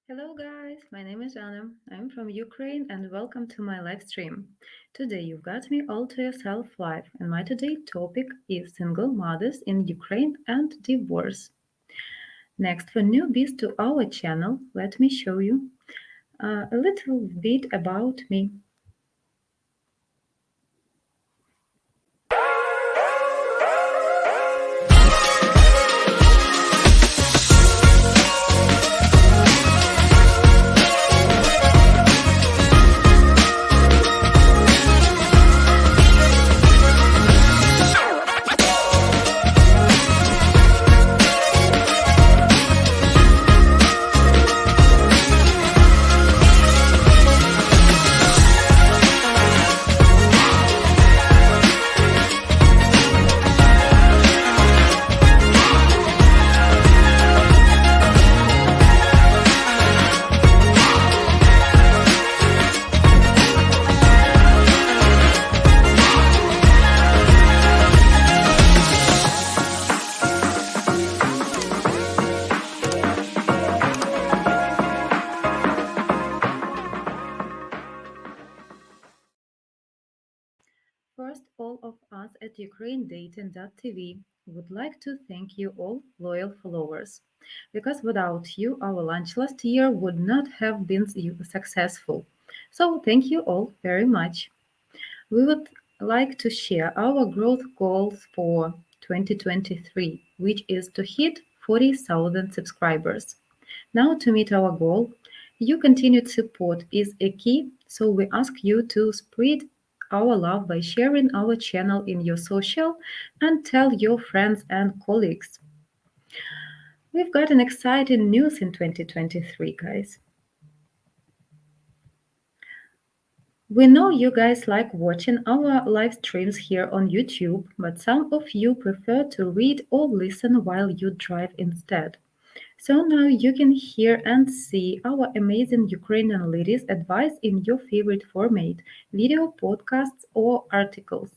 Hello guys, my name is Anna. I'm from Ukraine and welcome to my live stream. Today you've got me all to yourself live and my today topic is single mothers in Ukraine and divorce. Next, for newbies to our channel, let me show you a little bit about me. First, all of us at ukrainedating.tv would like to thank you all loyal followers, because without you, our launch last year would not have been successful. So thank you all very much. We would like to share our growth goals for 2023, which is to hit 40,000 subscribers. Now, to meet our goal, your continued support is a key, so we ask you to spread our love by sharing our channel in your social and tell your friends and colleagues. We've got an exciting news in 2023, guys. We know you guys like watching our live streams here on YouTube, but some of you prefer to read or listen while you drive instead. So now you can hear and see our amazing Ukrainian ladies' advice in your favorite format video, podcasts, or articles.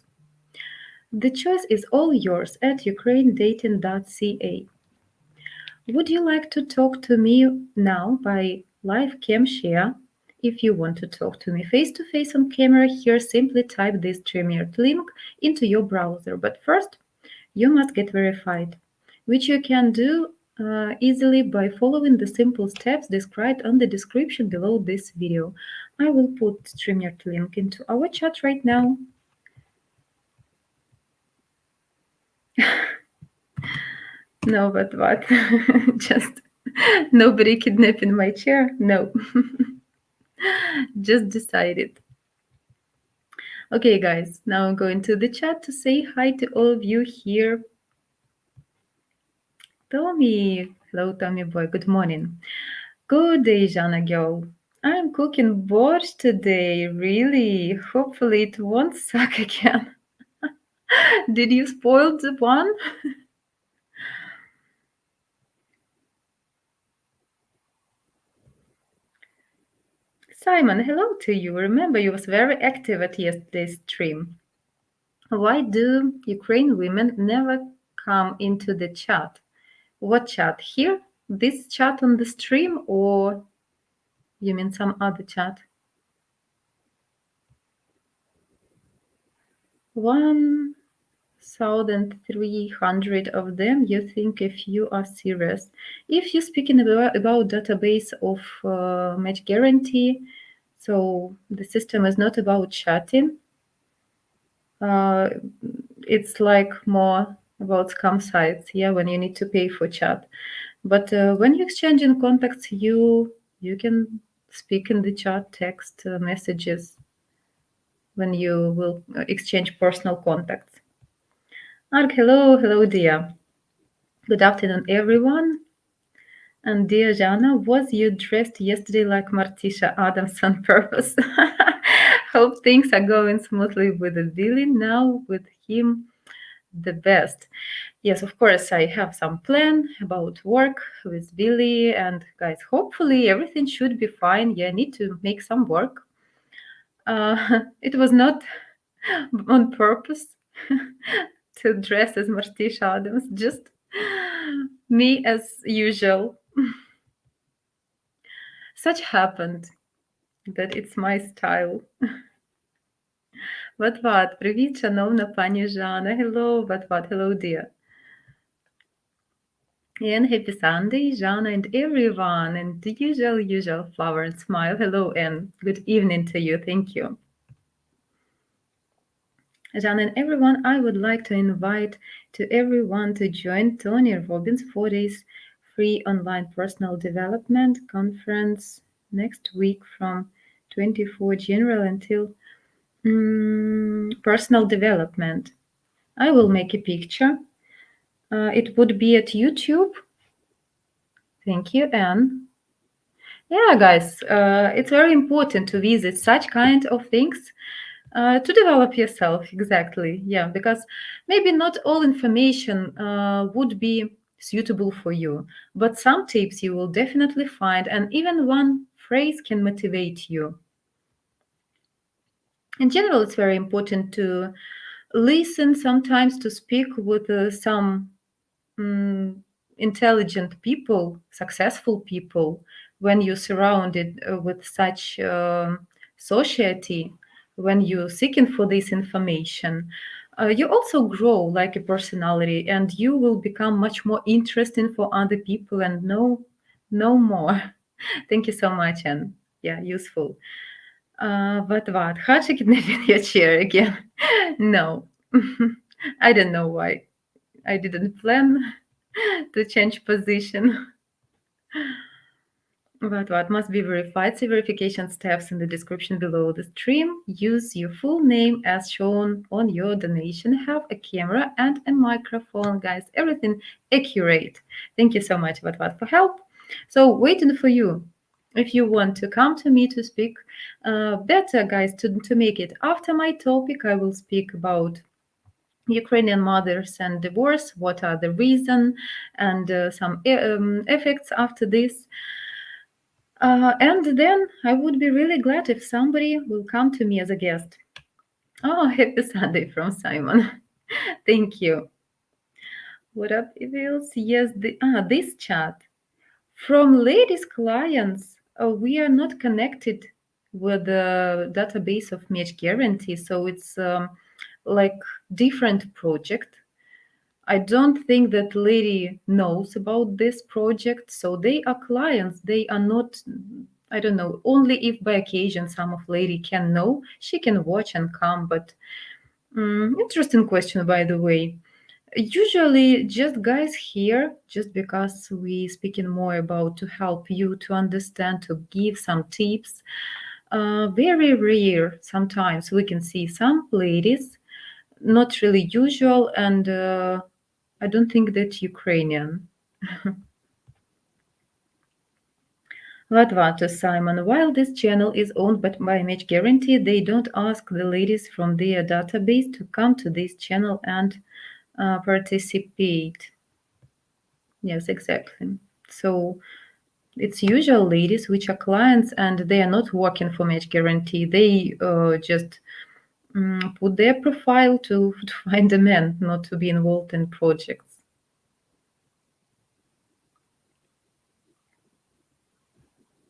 The choice is all yours at ukrainedating.ca. Would you like to talk to me now by live cam share? If you want to talk to me face to face on camera here, simply type this Streamyard link into your browser. But first, you must get verified, which you can do easily by following the simple steps described on the description below this video. I will put Streamyard link into our chat right now. No, but what? Just nobody kidnapping my chair? No. Just decided. Okay, guys, now I'm going to the chat to say hi to all of you here. Tommy, hello, Tommy boy, good morning. Good day, Jana girl. I'm cooking borscht today, really. Hopefully it won't suck again. Did you spoil the one? Simon, hello to you. Remember, you was very active at yesterday's stream. Why do Ukraine women never come into the chat? What chat? Here? This chat on the stream, or you mean some other chat? 1,300 of them, you think, if you are serious. If you're speaking about database of match guarantee, so the system is not about chatting. It's like more about scam sites, yeah, when you need to pay for chat. But when you exchange in contacts, you can speak in the chat, text messages when you will exchange personal contacts. Ark, hello, dear. Good afternoon, everyone. And dear Jana, was you dressed yesterday like Martisha Adams on purpose? Hope things are going smoothly with Billy now, with him the best. Yes, of course, I have some plan about work with Billy, and guys, hopefully everything should be fine. Yeah, I need to make some work. It was not on purpose to dress as Martisha Adams, just me as usual. Such happened that it's my style. What? Привіт, шановна пані Жана. Hello, what? Hello, dear. And happy Sunday, Jana and everyone. And the usual flower and smile. Hello, and good evening to you. Thank you. Jana and everyone, I would like to invite to everyone to join Tony Robbins 4 days free online personal development conference next week from 24 January until personal development. I will make a picture. It would be at YouTube. Thank you, Anne. Yeah, guys, it's very important to visit such kind of things to develop yourself. Exactly. Yeah, because maybe not all information would be suitable for you, but some tips you will definitely find, and even one phrase can motivate you. In general, it's very important to listen sometimes, to speak with some intelligent people, successful people, when you're surrounded with such society, when you're seeking for this information, you also grow like a personality, and you will become much more interesting for other people and know more. Thank you so much, and yeah, useful. What? How'd you kidnap your chair again? No. I don't know why. I didn't plan to change position. What must be verified? See verification steps in the description below the stream. Use your full name as shown on your donation. Have a camera and a microphone, guys. Everything accurate. Thank you so much, what for help. So waiting for you. If you want to come to me to speak, better, guys, to make it after my topic. I will speak about Ukrainian mothers and divorce, what are the reason, and some effects after this. And then I would be really glad if somebody will come to me as a guest. Oh, happy Sunday from Simon. Thank you. What up, Evils? Yes, this chat. From ladies clients, we are not connected with the database of Match Guarantee, so it's like different project. I don't think that lady knows about this project, so they are clients. They are not, I don't know, only if by occasion some of lady can know, she can watch and come. But interesting question, by the way. Usually just guys here, just because we speaking more about to help you to understand, to give some tips. Very rare sometimes we can see some ladies, not really usual, and I don't think that Ukrainian. What, Simon? While this channel is owned by Match Guarantee, they don't ask the ladies from their database to come to this channel and participate. Yes, exactly. So it's usual ladies which are clients and they are not working for Match Guarantee. They just put their profile to find a man, not to be involved in projects.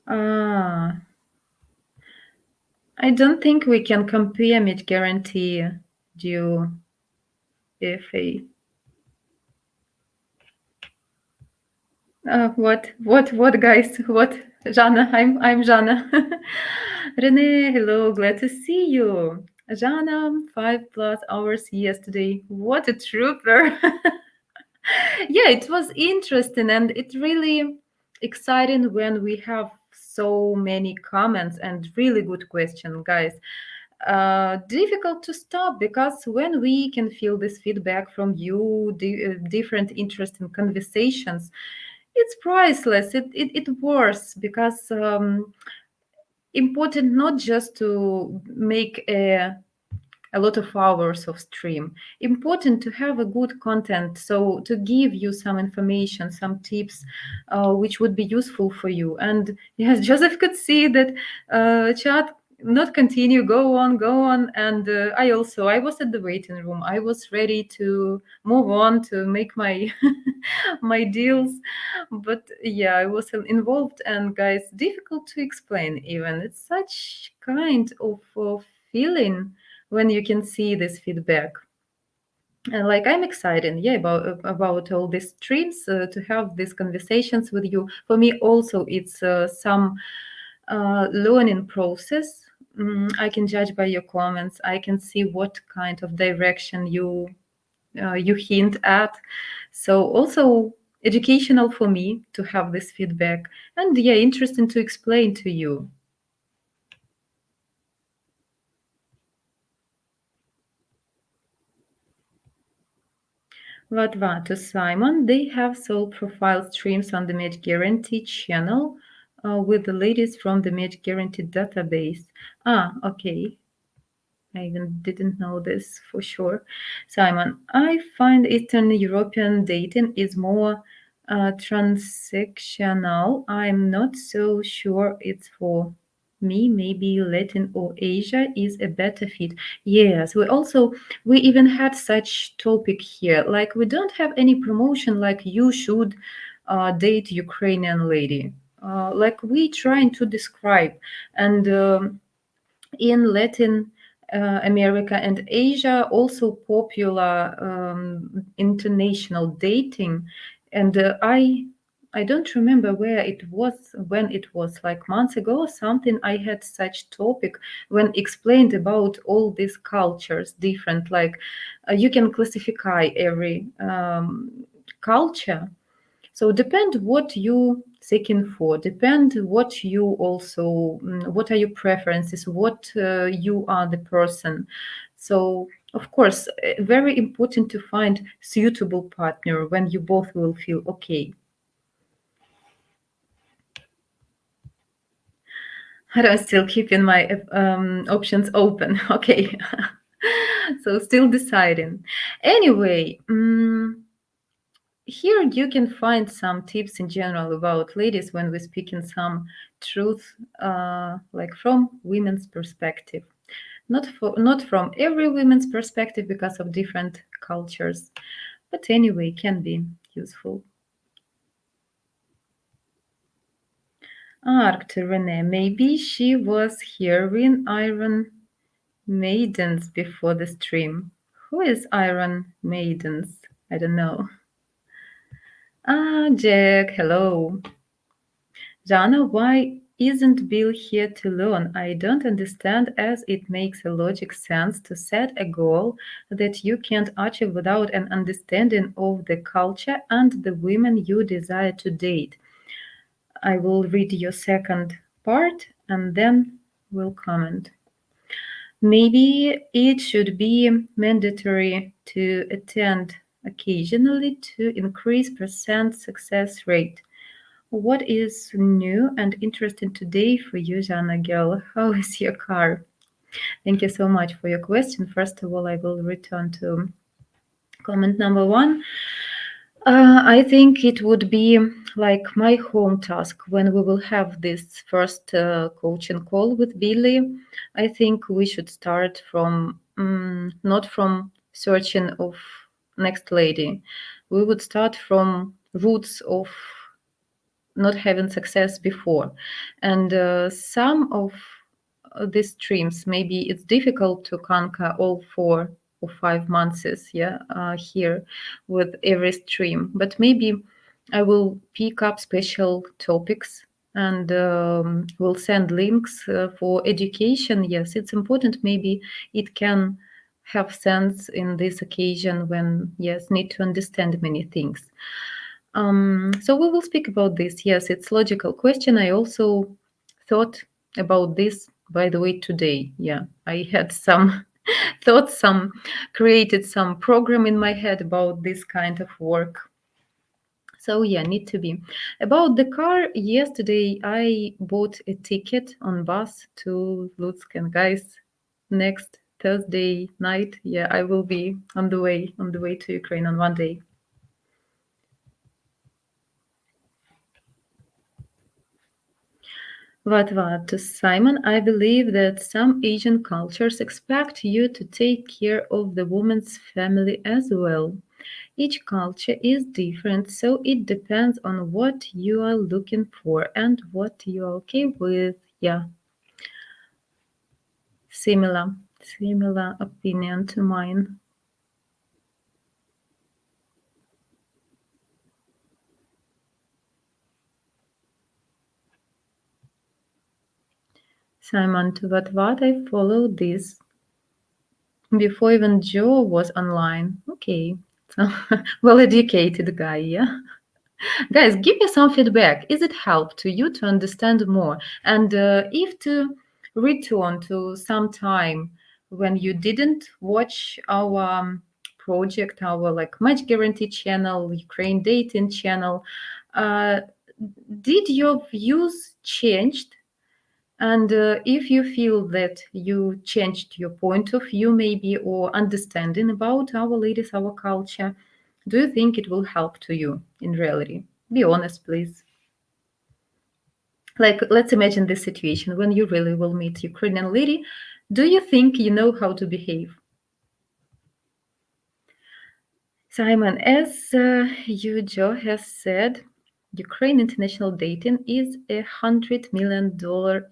I don't think we can compare Match Guarantee due FA. What, guys? What, Jana? I'm Jana. Renee, hello, glad to see you. Jana, 5+ hours yesterday. What a trooper! Yeah, it was interesting and it's really exciting when we have so many comments and really good question, guys. Difficult to stop because when we can feel this feedback from you, different interesting conversations, it's priceless. It works because important not just to make a lot of hours of stream. Important to have a good content, so to give you some information, some tips, which would be useful for you. And yes, Joseph could see that chat not continue, go on, go on. And I was at the waiting room. I was ready to move on to make my my deals, but yeah, I was involved. And guys, difficult to explain. Even it's such kind of feeling when you can see this feedback. And like I'm excited, yeah, about all these streams, to have these conversations with you. For me, also, it's some learning process. I can judge by your comments. I can see what kind of direction you hint at. So also educational for me to have this feedback, and yeah, interesting to explain to you. What to Simon? They have soul profile streams on the Mage Guarantee channel with the ladies from the Mage Guarantee database. Ah, okay. I even didn't know this for sure. Simon, I find Eastern European dating is more transactional. I'm not so sure it's for me. Maybe Latin or Asia is a better fit. Yes, we even had such topic here. Like we don't have any promotion like you should date Ukrainian lady. Like we trying to describe and. In Latin America and Asia, also popular international dating. And I don't remember where it was when it was like months ago or something. I had such topic when explained about all these cultures different. Like you can classify every culture, so depend what you seeking for, depend what you also what are your preferences, what you are the person. So of course, very important to find suitable partner when you both will feel okay. I'm still keeping my options open. Okay. So still deciding. Anyway, here you can find some tips in general about ladies when we speak in some truth, like from women's perspective. Not from every women's perspective because of different cultures, but anyway, can be useful. Asked Renee, maybe she was hearing Iron Maidens before the stream. Who is Iron Maidens? I don't know. Ah, Jack, hello. Jana, why isn't Bill here to learn? I don't understand as it makes a logic sense to set a goal that you can't achieve without an understanding of the culture and the women you desire to date. I will read your second part and then we'll comment. Maybe it should be mandatory to attend occasionally to increase percent success rate. What is new and interesting today for you, Jana girl? How is your car? Thank you so much for your question. First of all, I will return to comment number one. I think it would be like my home task when we will have this first coaching call with Billy. I think we should start from not from searching of next lady. We would start from roots of not having success before. And some of these streams, maybe it's difficult to conquer all 4 or 5 months, yeah, here with every stream. But maybe I will pick up special topics and will send links for education. Yes, it's important. Maybe it can have sense in this occasion when, yes, need to understand many things. So we will speak about this. Yes, it's logical question. I also thought about this, by the way, today. Yeah, I had some thoughts, some created some program in my head about this kind of work. So yeah, need to be. About the car, yesterday I bought a ticket on bus to Lutsk, and guys, next Thursday night, yeah, I will be on the way to Ukraine on one day. What? To Simon, I believe that some Asian cultures expect you to take care of the woman's family as well. Each culture is different, so it depends on what you are looking for and what you are okay with. Yeah, similar opinion to mine. Simon, to what I followed this before even Joe was online. Okay, so well-educated guy, yeah. Guys, give me some feedback. Is it help to you to understand more? And if to return to some time when you didn't watch our project, our like match guarantee channel, Ukraine dating channel, uh, did your views changed? And if you feel that you changed your point of view, maybe, or understanding about our ladies, our culture, do you think it will help to you in reality? Be honest, please. Like, let's imagine this situation when you really will meet Ukrainian lady. Do you think you know how to behave? Simon, as you, Joe, has said, Ukraine international dating is $100 million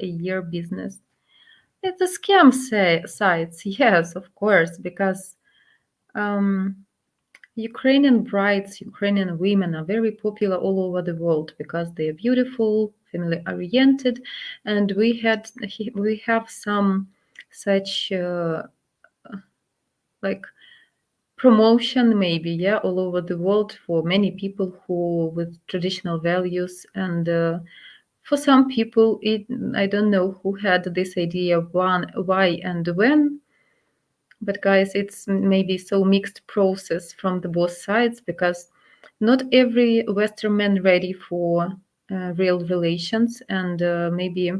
a year business. It's a scam sites, yes, of course, because um, Ukrainian brides, Ukrainian women are very popular all over the world because they are beautiful, family oriented, and we have some such like promotion maybe, yeah, all over the world for many people who with traditional values. And for some people it, I don't know who had this idea why and when. But guys, it's maybe so mixed process from the both sides because not every Western man ready for real relations, and maybe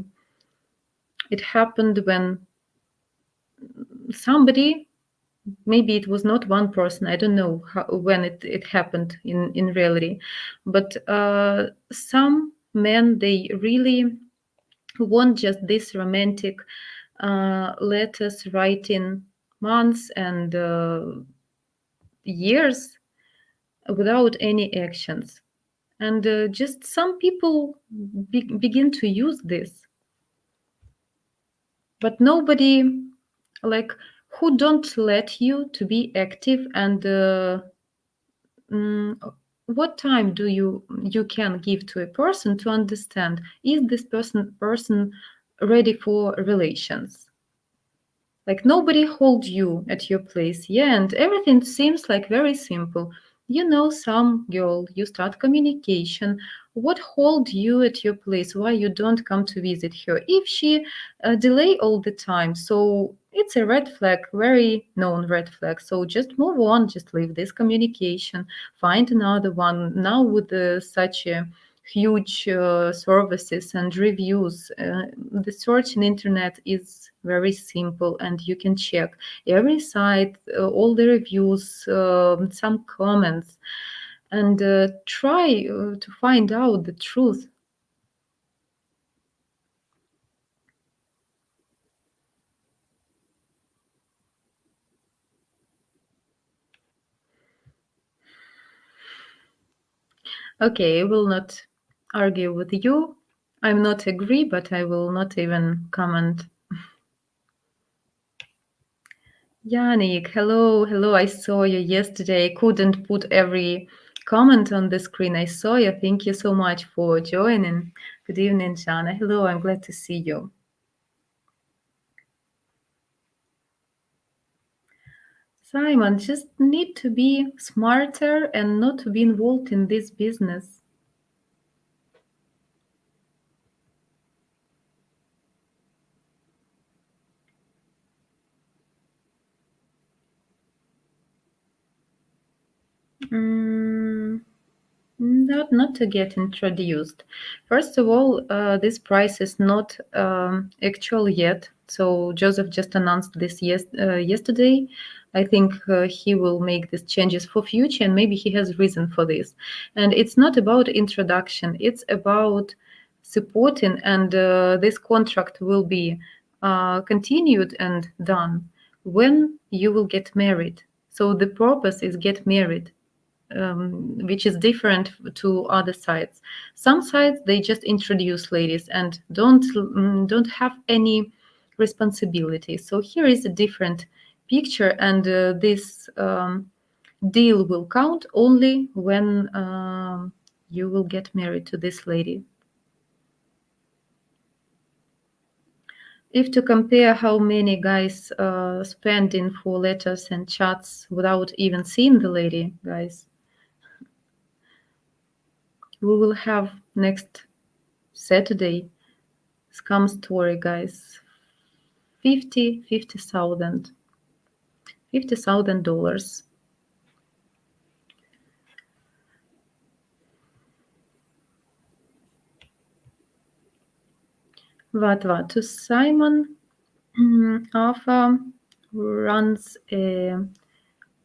it happened when somebody, maybe it was not one person, I don't know how, when it happened in reality, but some men, they really want just this romantic letters writing months and years without any actions. And just some people begin to use this, but nobody, like, who don't let you to be active. And mm, what time do you can give to a person to understand is this person ready for relations? Like nobody holds you at your place, yeah, and everything seems like very simple. You know, some girl, you start communication. What hold you at your place? Why you don't come to visit her? If she delay all the time, so it's a red flag, very known red flag. So just move on, just leave this communication, find another one. Now with such a huge services and reviews. The search in internet is very simple, and you can check every site, all the reviews, some comments, and try to find out the truth. Okay, I will not argue with you. I'm not agree, but I will not even comment. Yannick, hello, hello. I saw you yesterday. I couldn't put every comment on the screen. I saw you. Thank you so much for joining. Good evening, Jana. Hello, I'm glad to see you. Simon, just need to be smarter and not to be involved in this business. Mm, not to get introduced. First of all, this price is not actual yet. So Joseph just announced this yesterday. I think he will make these changes for future, and maybe he has reason for this. And it's not about introduction. It's about supporting, and this contract will be continued and done when you will get married. So the purpose is get married, which is different to other sites. Some sites they just introduce ladies and don't have any responsibility. So here is a different picture, and this deal will count only when you will get married to this lady. If to compare how many guys spend in for letters and chats without even seeing the lady, guys, we will have next Saturday scam story, guys. $50,000. $50,000. What? To Simon Arthur runs a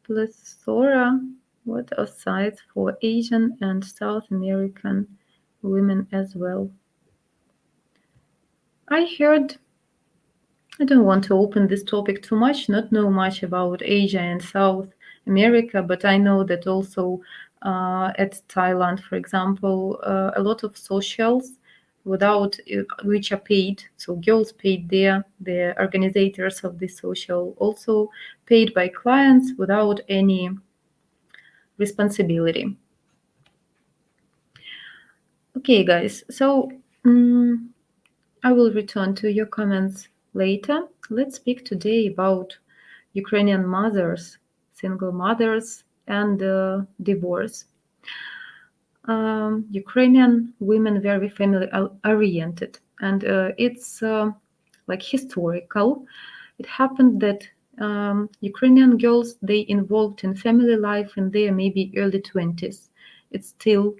plethora of sites for Asian and South American women as well. I heard, I don't want to open this topic too much, not know much about Asia and South America, but I know that also at Thailand, for example, a lot of socials without which are paid, so girls paid there, the organizers of the social also paid by clients without any responsibility. Okay, guys, so I will return to your comments later. Let's speak today about Ukrainian mothers, single mothers, and divorce. Ukrainian women very family oriented, and it's like historical. It happened that Ukrainian girls they involved in family life in their maybe early 20s. It's still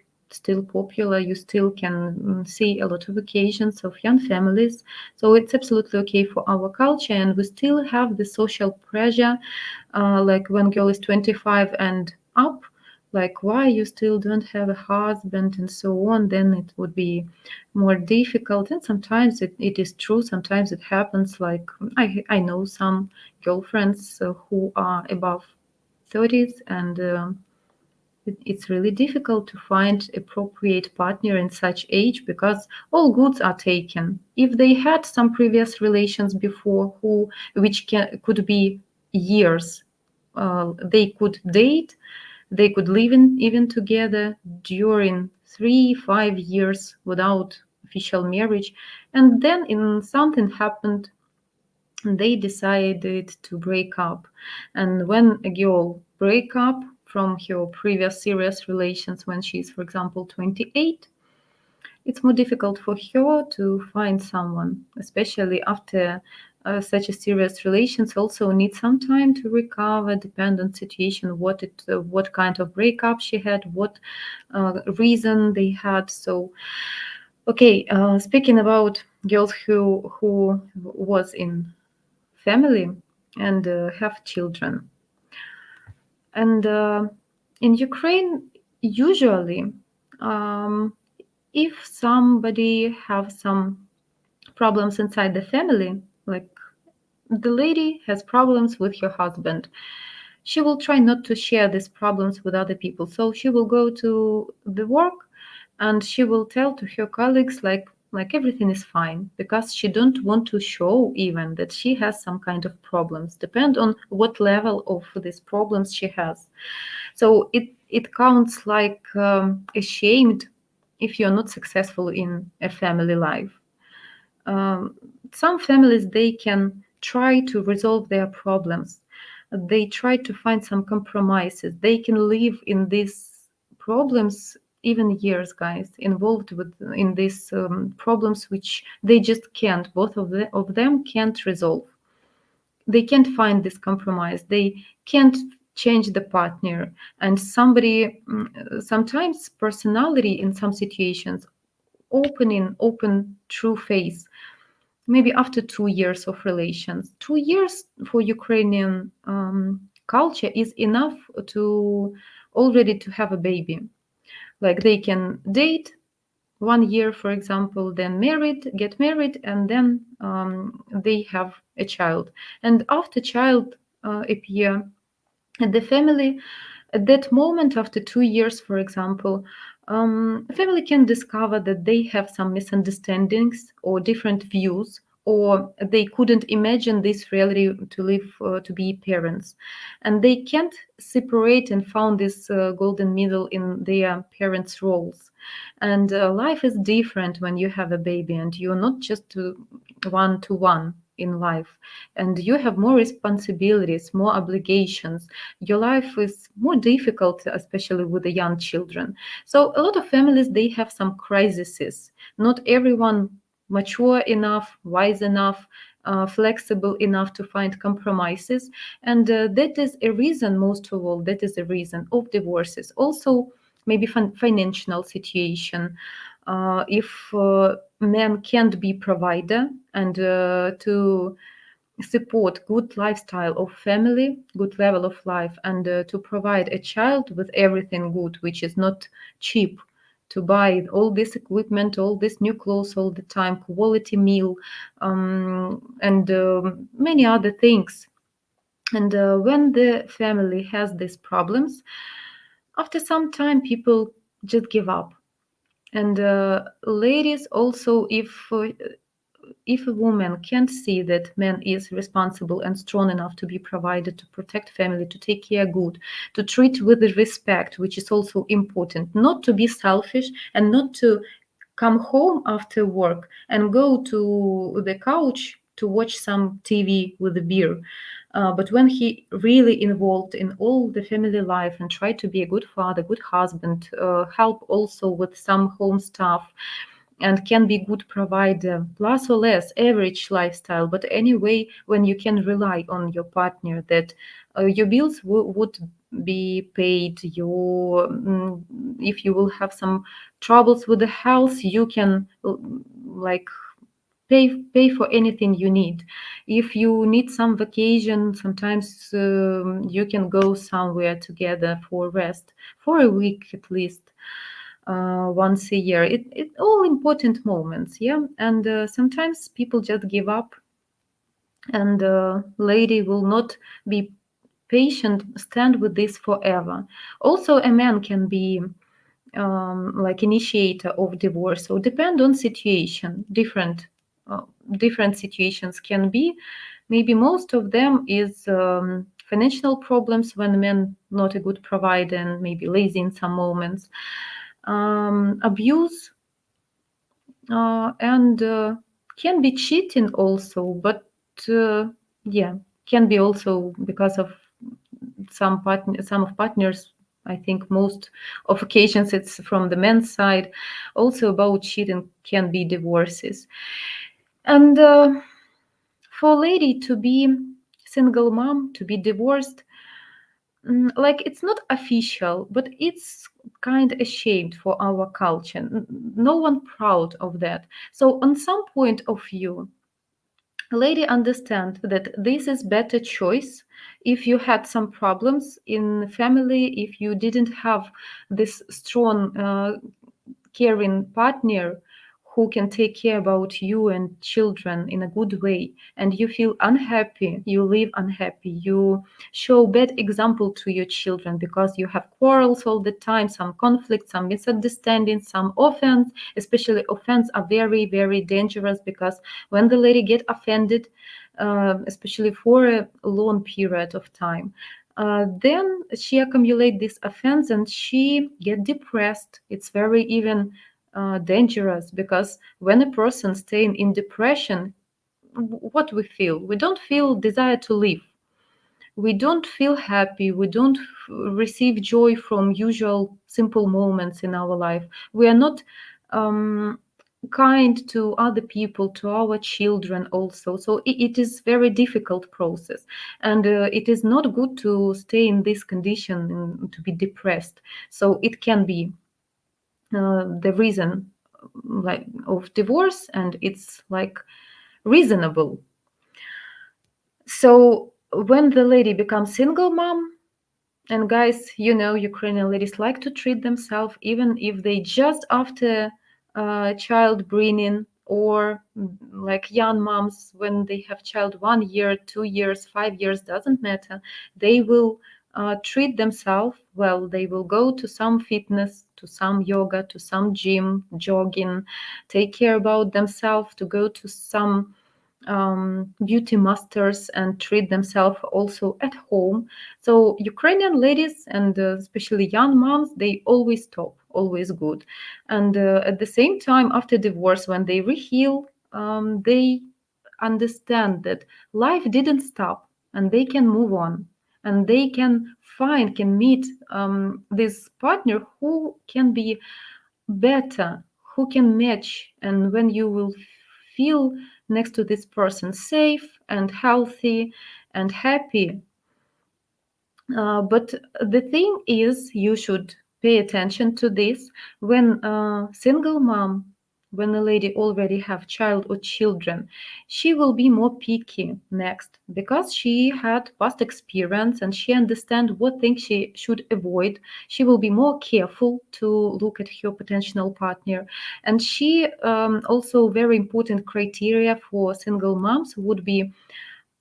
popular. You still can see a lot of occasions of young families. So it's absolutely okay for our culture, and we still have the social pressure, like when girl is 25 and up, like why you still don't have a husband and so on, then it would be more difficult. And sometimes it is true, sometimes it happens. Like I know some girlfriends who are above 30s, and it's really difficult to find appropriate partner in such age because all goods are taken. If they had some previous relations before, which could be years, they could date, they could live even together during 3-5 years without official marriage, and then in something happened, they decided to break up. And when a girl break up from her previous serious relations when she's, for example, 28, it's more difficult for her to find someone, especially after such a serious relations also need some time to recover, depend on situation, what kind of breakup she had, what reason they had. So okay, speaking about girls who was in family and have children. And in Ukraine, usually, if somebody have some problems inside the family, like the lady has problems with her husband, she will try not to share these problems with other people. So she will go to the work and she will tell to her colleagues like everything is fine, because she don't want to show even that she has some kind of problems, depend on what level of these problems she has. So it counts like ashamed if you're not successful in a family life. Some families they can try to resolve their problems, they try to find some compromises, they can live in these problems even years, guys, involved in these problems which they just can't, both of them can't resolve. They can't find this compromise, they can't change the partner, and sometimes personality in some situations open true face maybe after 2 years of relations. 2 years for Ukrainian culture is enough to already to have a baby. Like they can date 1 year, for example, then get married, and then they have a child. And after child appear at the family, at that moment, after 2 years, for example, a family can discover that they have some misunderstandings or different views, or they couldn't imagine this reality to live to be parents, and they can't separate and found this golden middle in their parents' roles. And life is different when you have a baby, and you're not just one to one in life, and you have more responsibilities, more obligations. Your life is more difficult, especially with the young children. So a lot of families, they have some crises. Not everyone mature enough, wise enough, flexible enough to find compromises, and that is a reason, most of all, that is a reason of divorces. Also, maybe financial situation. If men can't be provider and to support good lifestyle of family, good level of life, and to provide a child with everything good, which is not cheap, to buy all this equipment, all this new clothes all the time, quality meal, and many other things. And when the family has these problems, after some time, people just give up. And ladies also, if a woman can't see that man is responsible and strong enough to be provided, to protect family, to take care good, to treat with respect, which is also important, not to be selfish and not to come home after work and go to the couch to watch some TV with a beer. But when he really involved in all the family life and tried to be a good father, good husband, help also with some home stuff, and can be good provider, plus or less average lifestyle. But anyway, when you can rely on your partner that your bills would be paid, your if you will have some troubles with the health, you can like pay for anything you need. If you need some vacation, sometimes you can go somewhere together for rest for a week at least, once a year. It all important moments, yeah. And sometimes people just give up, and lady will not be patient, stand with this forever. Also, a man can be like initiator of divorce, so depend on situation. Uh, different situations can be. Maybe most of them is financial problems when men not a good provider and maybe lazy in some moments, abuse, and can be cheating also, but yeah, can be also because of some of partners. I think most of occasions it's from the men's side. Also about cheating can be divorces. And for a lady to be single mom, to be divorced, like it's not official, but it's kind of ashamed for our culture. No one proud of that. So on some point of view, lady understand that this is better choice. If you had some problems in family, if you didn't have this strong caring partner who can take care about you and children in a good way, and you feel unhappy, you live unhappy, you show bad example to your children because you have quarrels all the time, some conflicts, some misunderstandings, some offense. Especially offense are very, very dangerous, because when the lady get offended, especially for a long period of time, then she accumulate this offense and she get depressed. It's very even dangerous, because when a person staying in depression, what we feel? We don't feel desire to live. We don't feel happy. We don't receive joy from usual simple moments in our life. We are not kind to other people, to our children also. So it is very difficult process, and it is not good to stay in this condition and to be depressed. So it can be the reason like of divorce, and it's like reasonable. So when the lady becomes single mom, and guys, Ukrainian ladies like to treat themselves even if they just after child bringing, or like young moms when they have child 1 year, 2 years, 5 years, doesn't matter. They will treat themselves well. They will go to some fitness, to some yoga, to some gym, jogging, take care about themselves, to go to some beauty masters and treat themselves also at home. So Ukrainian ladies and especially young moms, they always top, always good. And at the same time, after divorce, when they reheal, they understand that life didn't stop and they can move on, and they can meet this partner who can be better, who can match. And when you will feel next to this person safe and healthy and happy, but the thing is, you should pay attention to this when a single mom, when a lady already have child or children, she will be more picky next because she had past experience and she understands what things she should avoid. She will be more careful to look at her potential partner, and she also very important criteria for single moms would be: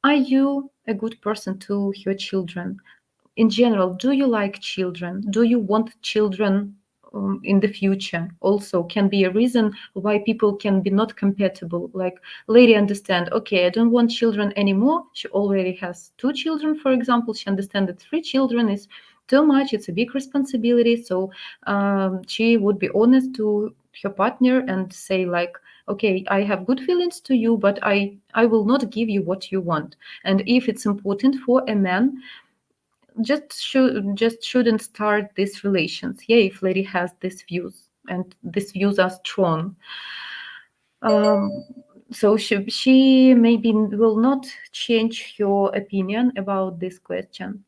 are you a good person to your children? In general, do you like children? Do you want children in the future? Also can be a reason why people can be not compatible. Like lady understand, okay, I don't want children anymore. She already has 2 children, for example. She understands that 3 children is too much. It's a big responsibility. So she would be honest to her partner and say like, okay, I have good feelings to you, but I will not give you what you want. And if it's important for a man, just shouldn't start these relations. Yeah, if lady has these views and these views are strong, um, so she maybe will not change your opinion about this question,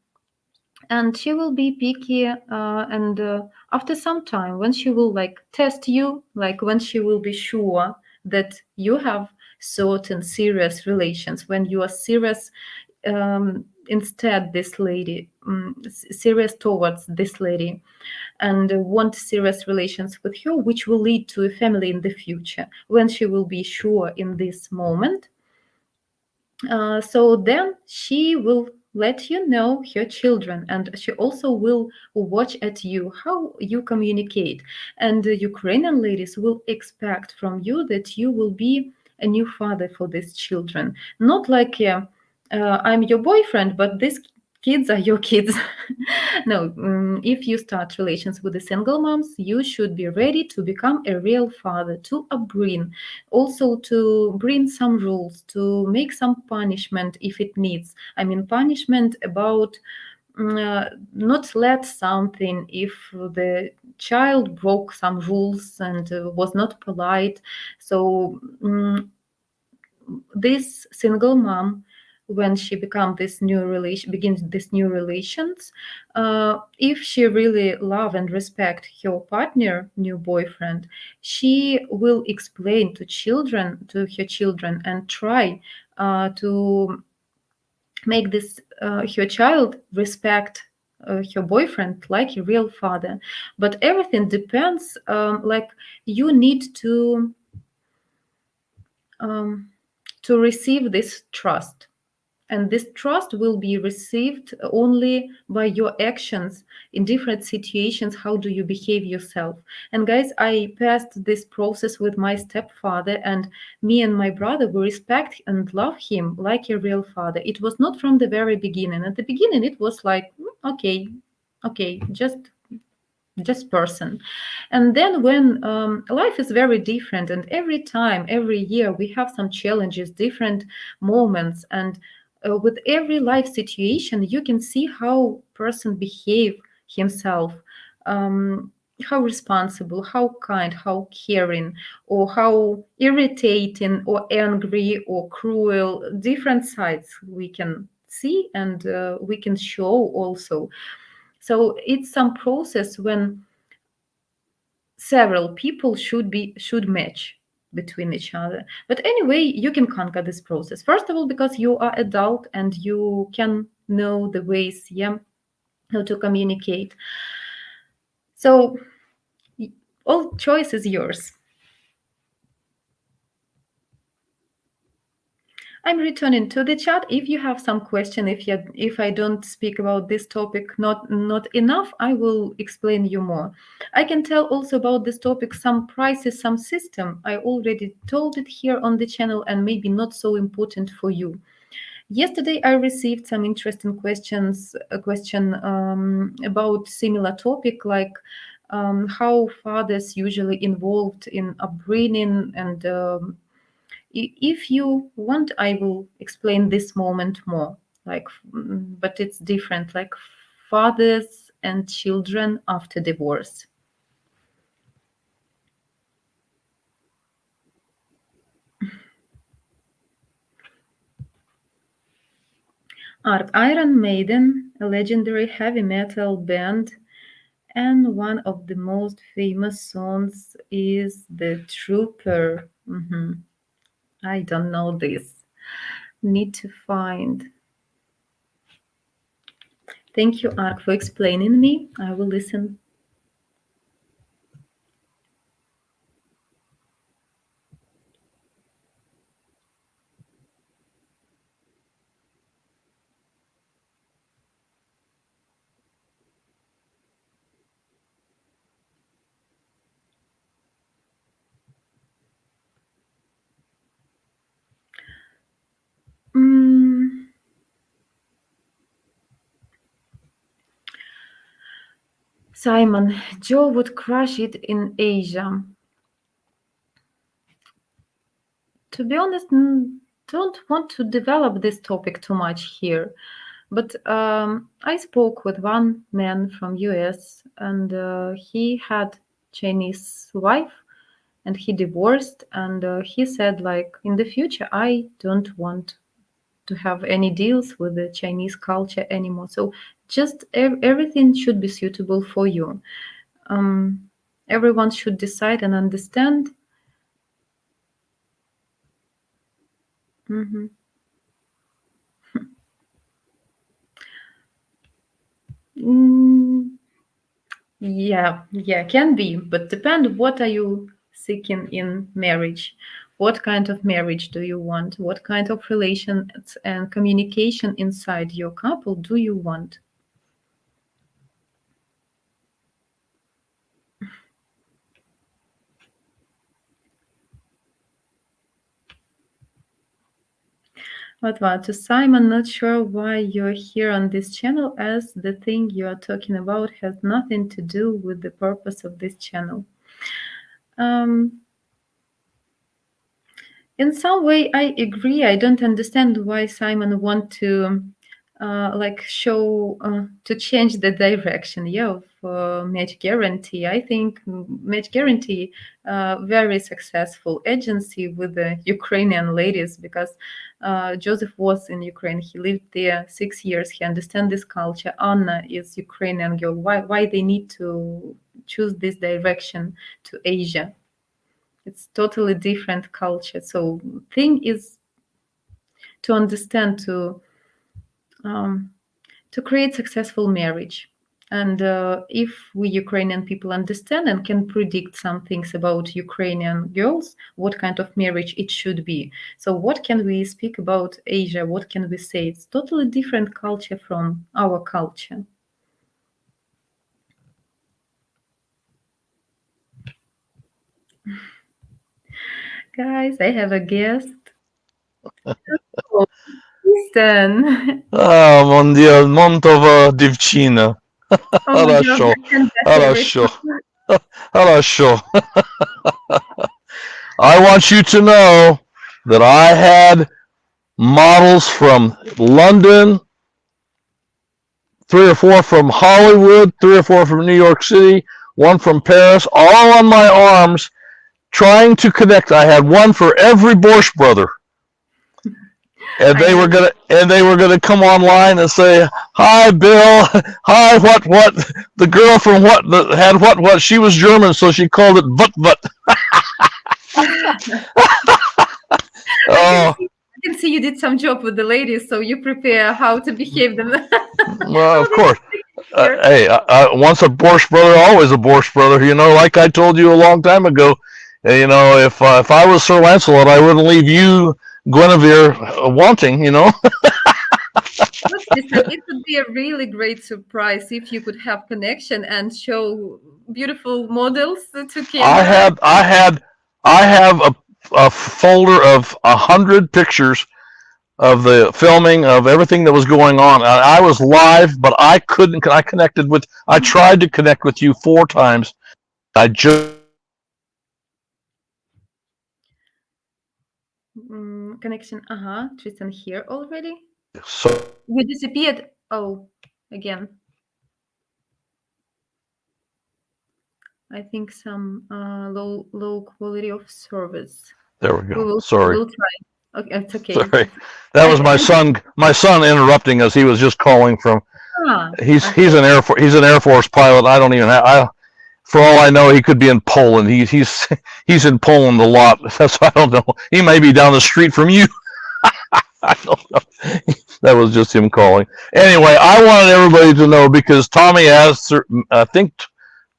and she will be picky. And after some time, when she will like test you, like when she will be sure that you have certain serious relations, when you are serious, instead this lady serious towards this lady, and want serious relations with her, which will lead to a family in the future, when she will be sure in this moment, so then she will let you know her children, and she also will watch at you how you communicate. And the Ukrainian ladies will expect from you that you will be a new father for these children, not like I'm your boyfriend, but these kids are your kids. No, if you start relations with the single moms, you should be ready to become a real father, to bring, also to bring some rules, to make some punishment if it needs. I mean, punishment about not let something if the child broke some rules and was not polite. So this single mom, when she begins this new relations, if she really love and respect her partner, new boyfriend, she will explain to her children and try to make this her child respect her boyfriend like a real father. But everything depends, like you need um, to receive this trust, and this trust will be received only by your actions in different situations. How do you behave yourself? And guys, I passed this process with my stepfather, and me and my brother, we respect and love him like a real father. It was not from the very beginning. At the beginning it was like, okay, okay, just person. And then when life is very different, and every time, every year, we have some challenges, different moments, and with every life situation you can see how person behave himself, how responsible, how kind, how caring, or how irritating or angry or cruel. Different sides we can see, and we can show also. So it's some process when several people should match between each other. But anyway, you can conquer this process, first of all because you are adult and you can know the ways, yeah, how to communicate. So all choice is yours. I'm returning to the chat. If you have some question, if I don't speak about this topic not enough, I will explain you more. I can tell also about this topic some prices, some system. I already told it here on the channel and maybe not so important for you. Yesterday, I received some interesting questions. A question about similar topic, like how fathers usually involved in upbringing. And if you want, I will explain this moment more. Like, but it's different. Like fathers and children after divorce. Art Iron Maiden, a legendary heavy metal band, and one of the most famous songs is The Trooper. I don't know this. Need to find. Thank you, Ark, for explaining me. I will listen. Simon, Joe would crush it in Asia. To be honest, don't want to develop this topic too much here. But I spoke with one man from US, and he had Chinese wife, and he divorced, and he said, like, in the future, I don't want to have any deals with the Chinese culture anymore. So just everything should be suitable for you. Everyone should decide and understand. Yeah, can be, but depend what are you seeking in marriage? What kind of marriage do you want? What kind of relations and communication inside your couple do you want? What to Simon, not sure why you're here on this channel, as the thing you are talking about has nothing to do with the purpose of this channel. In some way, I agree. I don't understand why Simon want to show to change the direction. Yeah, of Match Guarantee. I think Match Guarantee very successful agency with the Ukrainian ladies, because Joseph was in Ukraine. He lived there 6 years. He understands this culture. Anna is Ukrainian girl. Why they need to choose this direction to Asia? It's totally different culture. So thing is to understand, to create successful marriage. And if we Ukrainian people understand and can predict some things about Ukrainian girls, what kind of marriage it should be. So what can we speak about Asia? What can we say? It's totally different culture from our culture. Guys, I have a guest. Kristen. Mon Dio, Montova Divcina. Хорошо, хорошо, хорошо. I want you to know that I had models from London, 3 or 4 from Hollywood, 3 or 4 from New York City, 1 from Paris, all on my arms, trying to connect. I had one for every Borscht brother. And they were gonna come online and say, "Hi, Bill. Hi, what? The girl from what had what? She was German, so she called it what." Oh. I can see you did some job with the ladies, so you prepare how to behave them. Well, of course. Hey, once a Borscht brother, always a Borscht brother. You know, like I told you a long time ago. You know, if I was Sir Lancelot, I wouldn't leave you Guinevere wanting, you know. Look, listen, it would be a really great surprise if you could have connection and show beautiful models to I camera. had I had I have a folder of 100 pictures of the filming of everything that was going on. I was live, but I couldn't. I connected with. I tried to connect with you 4 times. I just Connection. Tristan here already. so You disappeared. Oh, again. I think some low quality of service. there we We go. will we Sorry, will try. Okay, it's okay. sorry. That was my And son. My son interrupting us. He was just calling from. He's okay. an Air Force pilot. I don't even have. For all I know, he could be in Poland. He's in Poland a lot. That's I don't know. He may be down the street from you. I don't know. That was just him calling. Anyway, I wanted everybody to know because Tommy asked. I think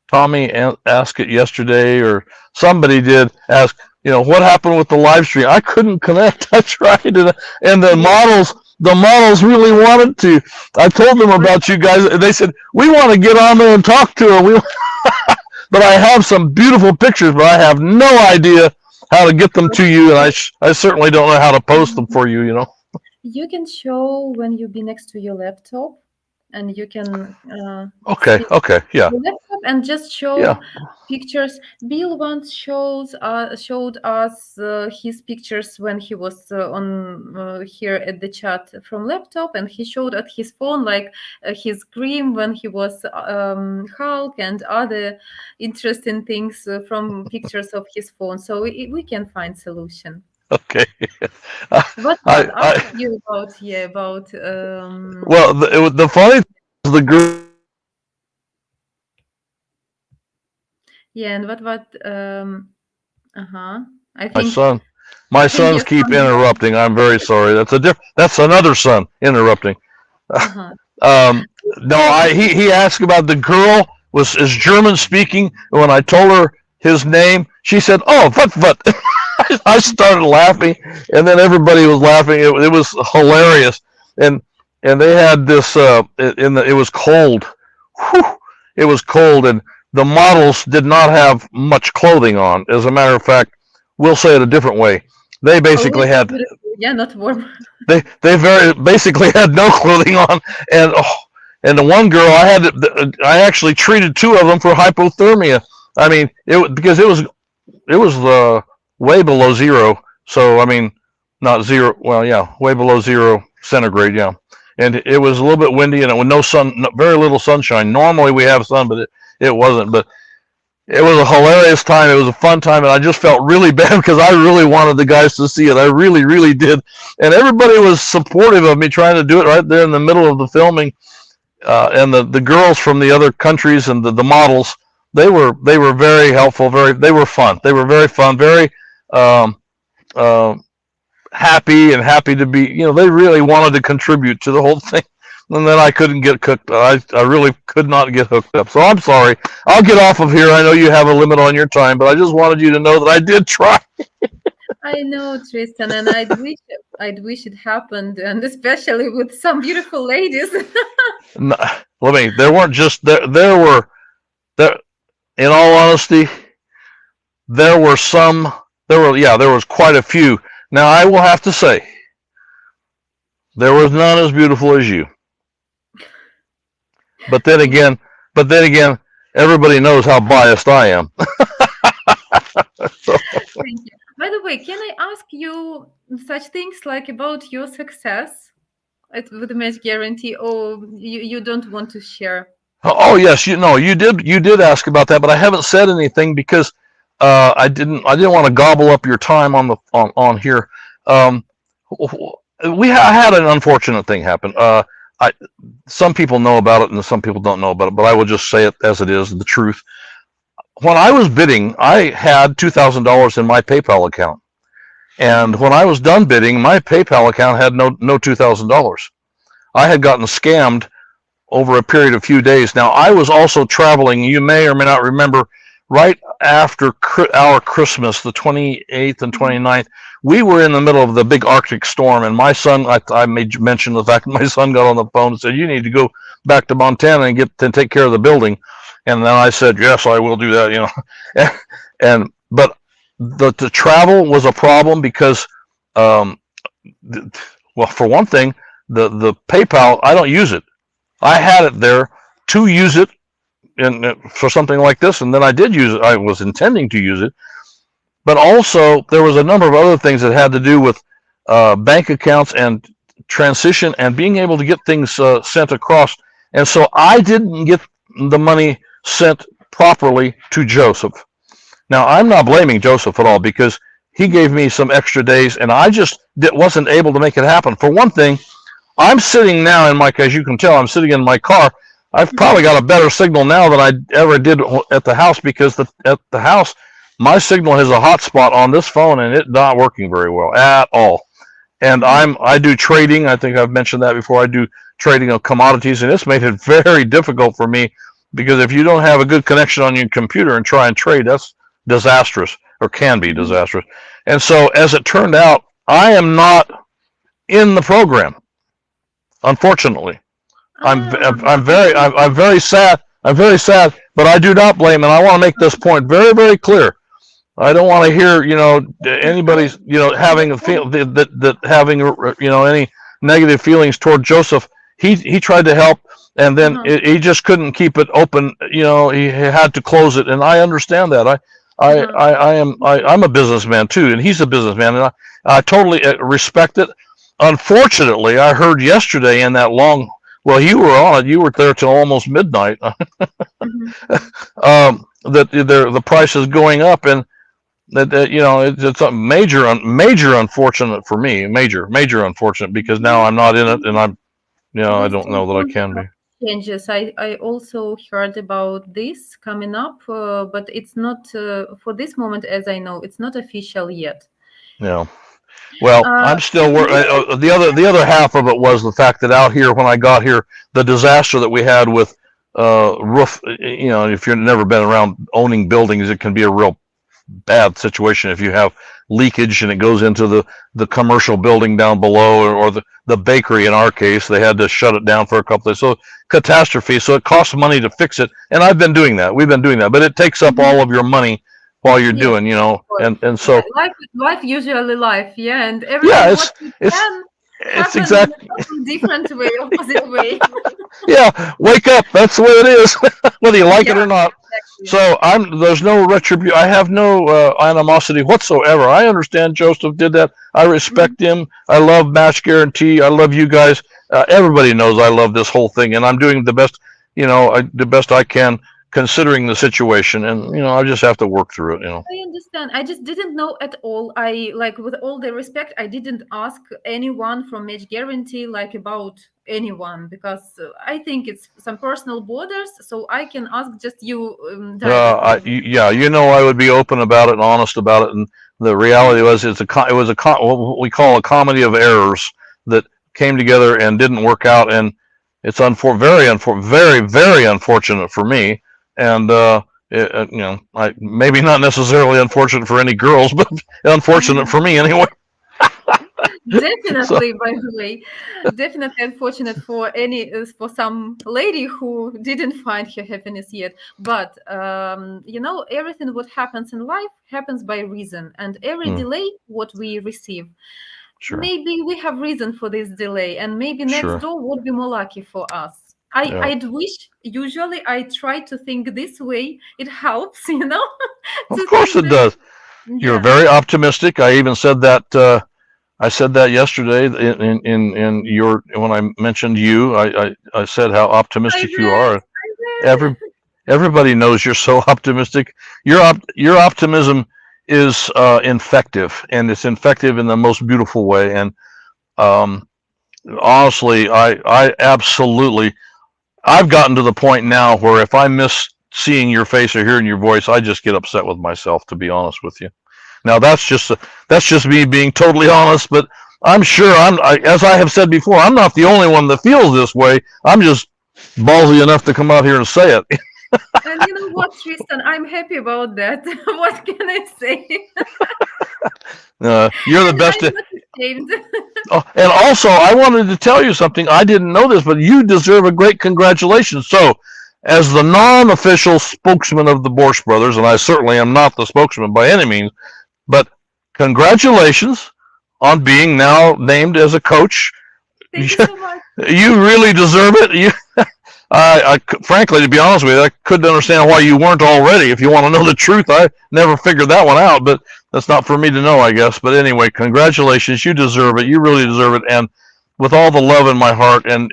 Tommy asked it yesterday, or somebody did ask. You know what happened with the live stream? I couldn't connect. I tried it, and the models really wanted to. I told them about you guys. And they said we want to get on there and talk to her. But I have some beautiful pictures, but I have no idea how to get them to you, and I certainly don't know how to post them for you. You know. You can show when you be next to your laptop, and you can Okay. see Okay. Yeah. the laptop and just Yeah. show pictures. Bill once showed us his pictures when he was on here at the chat from laptop, and he showed at his phone like his scream when he was Hulk and other interesting things from pictures of his phone. So we can find solution. Okay. What I. ask I. you about Well, the funny thing is the girl. yeah, and what uh-huh. I My think son. My I think sons your keep son. interrupting. I'm very sorry. That's another son interrupting. Uh-huh. Um, no, So he asked about the girl is German speaking. When I told her his name, she said, "Oh, what?" I started laughing, and then everybody was laughing. It was hilarious, and they had this. It was cold. Whew, it was cold, and the models did not have much clothing on. As a matter of fact, we'll say it a different way. They a little basically had beautiful, yeah, not warm. they very basically had no clothing on, and and the one girl I actually treated 2 of them for hypothermia. I mean, because it was way below zero. So I mean, not zero. Well, yeah, way below zero centigrade. Yeah, and it was a little bit windy and with no sun, very little sunshine. Normally we have sun, but it wasn't. But it was a hilarious time. It was a fun time, and I just felt really bad because I really wanted the guys to see it. I really, really did, and everybody was supportive of me trying to do it right there in the middle of the filming. And the girls from the other countries and the models, they were very helpful. They were fun. They were very fun. Very um, uh, happy to be. You know, they really wanted to contribute to the whole thing. And then I couldn't get cooked. I really could not get hooked up. So I'm sorry. I'll get off of here. I know you have a limit on your time, but I just wanted you to know that I did try. I know, Tristan, and I'd wish it happened, and especially with some beautiful ladies. Let me. There weren't just there. There were there. In all honesty, there were some. There were there was quite a few. Now I will have to say, there was none as beautiful as you. But then again, everybody knows how biased I am. So, Thank you. By the way, can I ask you such things like about your success with the match guarantee, or you don't want to share? oh yes, you did ask about that, but I haven't said anything because I didn't want to gobble up your time on the on here. Um, I had an unfortunate thing happen. I Some people know about it and some people don't know about it, but I will just say it as it is, the truth. When I was bidding, I had $2,000 in my PayPal account, and when I was done bidding, my PayPal account had no $2,000. I had gotten scammed over a period of few days. Now I was also traveling. You may or may not remember right after our Christmas, the 28th and 29th, we were in the middle of the big Arctic storm, and my son, I made mention of the fact that my son got on the phone and said, "You need to go back to Montana and take care of the building." And then I said, "Yes, I will do that." But the travel was a problem because, well, for one thing, the PayPal, I don't use it. I had it there to use it for something like this, and then I did use it. I was intending to use it, but also there was a number of other things that had to do with bank accounts and transition and being able to get things sent across. And so I didn't get the money sent properly to Joseph. Now, I'm not blaming Joseph at all because he gave me some extra days, and I just wasn't able to make it happen. For one thing, I'm sitting now in as you can tell, I'm sitting in my car. I've probably got a better signal now than I ever did at the house because at the house, my signal has a hotspot on this phone, and it's not working very well at all. And I do trading. I think I've mentioned that before. I do trading of commodities, and it's made it very difficult for me because if you don't have a good connection on your computer and try and trade, that's disastrous or can be disastrous. And so, as it turned out, I am not in the program. Unfortunately, I'm very sad. I'm very sad, but I do not blame, and I want to make this point very, very clear. I don't want to hear, anybody's, having a feel that having, any negative feelings toward Joseph. He tried to help, and then he just couldn't keep it open. He had to close it, and I understand that. I'm a businessman too, and he's a businessman, and I totally respect it. Unfortunately, I heard yesterday in that long. Well, you were on it. You were there till almost midnight. That the price is going up, and that it's a major unfortunate for me. Major unfortunate because now I'm not in it, and I don't know that I can be. Changes. I also heard about this coming up, but it's not for this moment, as I know, it's not official yet. Yeah. Well, I'm still working. The other half of it was the fact that out here, when I got here, the disaster that we had with roof. If you've never been around owning buildings, it can be a real bad situation if you have leakage and it goes into the commercial building down below, or the bakery. In our case, they had to shut it down for a couple of days. So catastrophe. So it costs money to fix it, and I've been doing that. We've been doing that, but it takes up all of your money while you're doing, and so life usually life, and everything it's exactly different way, opposite way. Yeah, wake up. That's the way it is, whether you like it or not. Exactly. So there's no retribution. I have no animosity whatsoever. I understand Joseph did that. I respect him. I love Match Guarantee. I love you guys. Everybody knows I love this whole thing, and I'm doing the best, the best I can, considering the situation, and I just have to work through it. I understand. I just didn't know at all. With all the respect, I didn't ask anyone from Match Guarantee about anyone, because I think it's some personal borders, so I can ask just you. I would be open about it and honest about it, and the reality was it was what we call a comedy of errors that came together and didn't work out, and it's very, very unfortunate for me. And maybe not necessarily unfortunate for any girls, but unfortunate for me anyway. Definitely, by the way, definitely unfortunate for some lady who didn't find her happiness yet. But everything what happens in life happens by reason, and every delay what we receive. Sure. Maybe we have reason for this delay, and maybe next door would be more lucky for us. I'd wish. Usually, I try to think this way. It helps, Of course, it does. Yeah. You're very optimistic. I even said that. I said that yesterday in your when I mentioned you. I said how optimistic you are. Everybody knows you're so optimistic. Your optimism is infective, and it's infective in the most beautiful way. And honestly, I absolutely. I've gotten to the point now where if I miss seeing your face or hearing your voice, I just get upset with myself, to be honest with you. Now that's just me being totally honest, but I'm sure as I have said before, I'm not the only one that feels this way. I'm just ballsy enough to come out here and say it. And you know what, Tristan? I'm happy about that. What can I say? You're the And best. I'm not ashamed. Oh, and also, I wanted to tell you something. I didn't know this, but you deserve a great congratulations. So, as the non-official spokesman of the Borscht Brothers, and I certainly am not the spokesman by any means, but congratulations on being now named as a coach. Thank you so much. You really deserve it. Frankly, to be honest with you, I couldn't understand why you weren't already. If you want to know the truth, I never figured that one out, but that's not for me to know, I guess. But anyway, congratulations. You deserve it. You really deserve it. And with all the love in my heart, and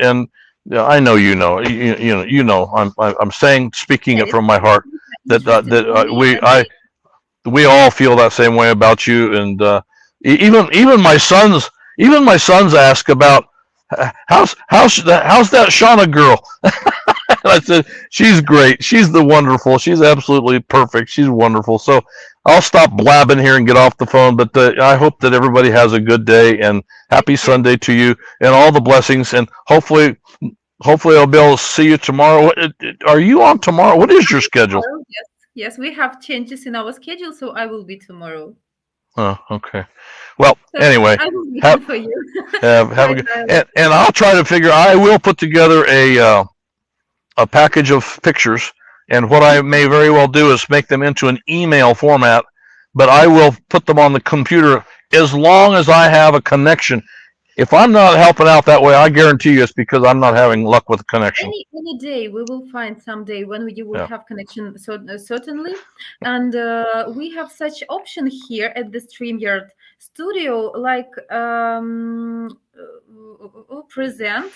yeah, I know you know, I'm saying, speaking Yeah, it it's from my heart, that interested for me, and I we all feel that same way about you. And even my sons ask about how's that Shauna girl. I said, she's great. She's the wonderful. She's absolutely perfect. She's wonderful. So I'll stop blabbing here and get off the phone. But I hope that everybody has a good day and thank happy you. Sunday to you and all the blessings. And hopefully I'll be able to see you tomorrow. Are you on tomorrow? What is your schedule? Tomorrow, yes. Yes, we have changes in our schedule, so I will be tomorrow. Oh, okay. Well, So anyway, I will waiting have for you. have a Bye good bye. and I'll try to figure. I will put together a package of pictures, and what I may very well do is make them into an email format, but I will put them on the computer as long as I have a connection. If I'm not helping out that way, I guarantee you it's because I'm not having luck with the connection. Any day we will find some day when you will Yeah. have connection, so certainly. And we have such option here at the Streamyard studio, like present.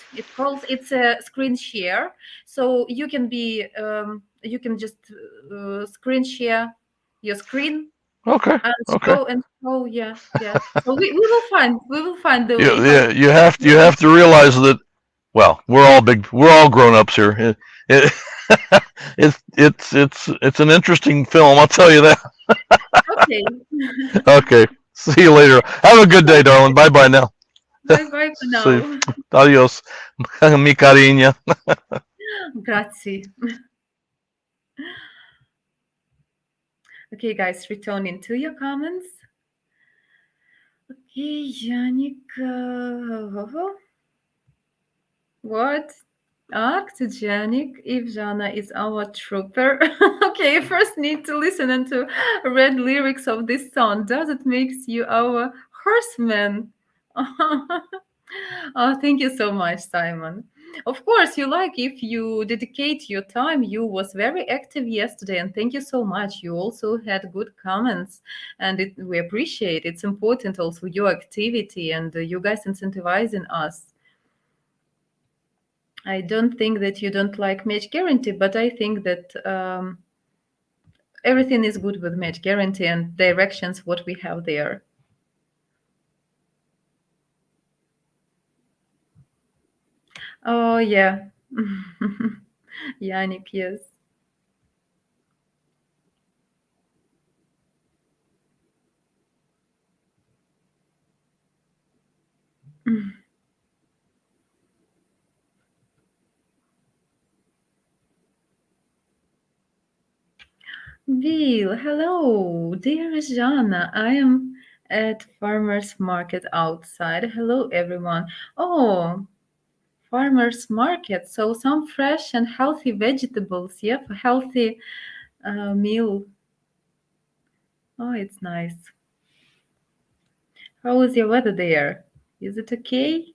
It's a screen share, so you can just screen share your screen Okay. and Okay. show. Yeah, yeah. So we will find the way how. You you have to realize that. Well, we're all grown ups here. It, it's an interesting film. I'll tell you that. Okay. Okay. See you later. Have a good day, darling. Bye bye now. Bye bye for See. now. Adios. Mi cariña. Grazie. Okay, guys, returning to your comments. Okay, Yannick. What? Asked Janik if Jana is our trooper. Okay, first need to listen and to read lyrics of this song. Does it makes you our horseman? Oh, thank you so much, Simon. Of course, you like if you dedicate your time. You was very active yesterday, and thank you so much. You also had good comments, and we appreciate. It's important also your activity and you guys incentivizing us. I don't think that you don't like match guarantee, but I think that everything is good with match guarantee and directions what we have there. Oh yeah, Yannick, yes. Bill, hello, dear Jana. I am at farmer's market outside. Hello, everyone. Oh, farmer's market. So some fresh and healthy vegetables. Yep, healthy meal. Oh, it's nice. How is your weather there? Is it okay?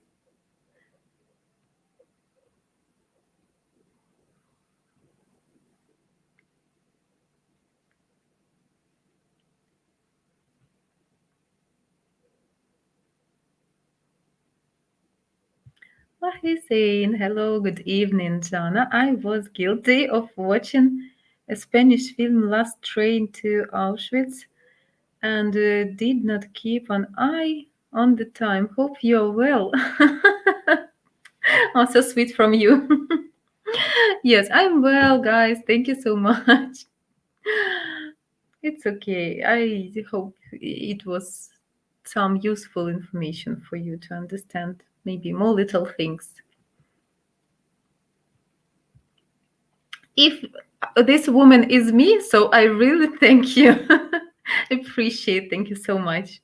Hussein, hello, good evening, Jana. I was guilty of watching a Spanish film, Last Train to Auschwitz, and did not keep an eye on the time. Hope you're well. Also sweet from you. Yes, I'm well, guys. Thank you so much. It's okay. I hope it was some useful information for you to understand maybe more little things. If this woman is me, so I really thank you. Appreciate. Thank you so much.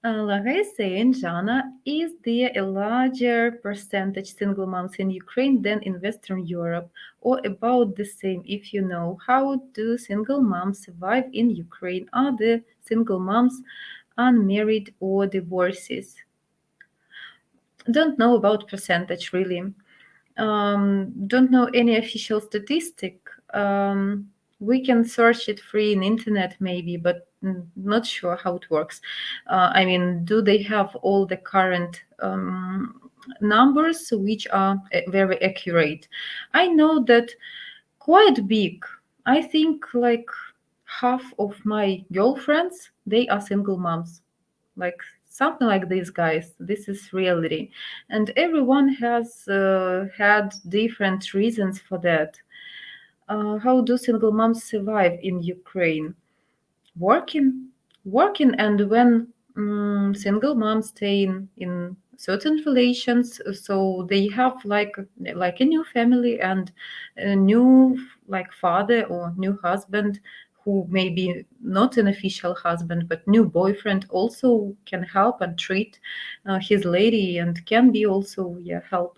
Like I say, Jana, is there a larger percentage single moms in Ukraine than in Western Europe, or about the same? If you know, how do single moms survive in Ukraine? Are the single moms unmarried or divorces? Don't know about percentage really. Don't know any official statistic. We can search it free in internet maybe, but not sure how it works. I mean, do they have all the current numbers which are very accurate? I know that quite big. I think like half of my girlfriends, they are single moms, like something like these guys. This is reality, and everyone has had different reasons for that. How do single moms survive in Ukraine? Working working and when single moms stay in certain relations, so they have like a new family and a new like father or new husband, who may be not an official husband but new boyfriend, also can help and treat his lady, and can be also, yeah, help.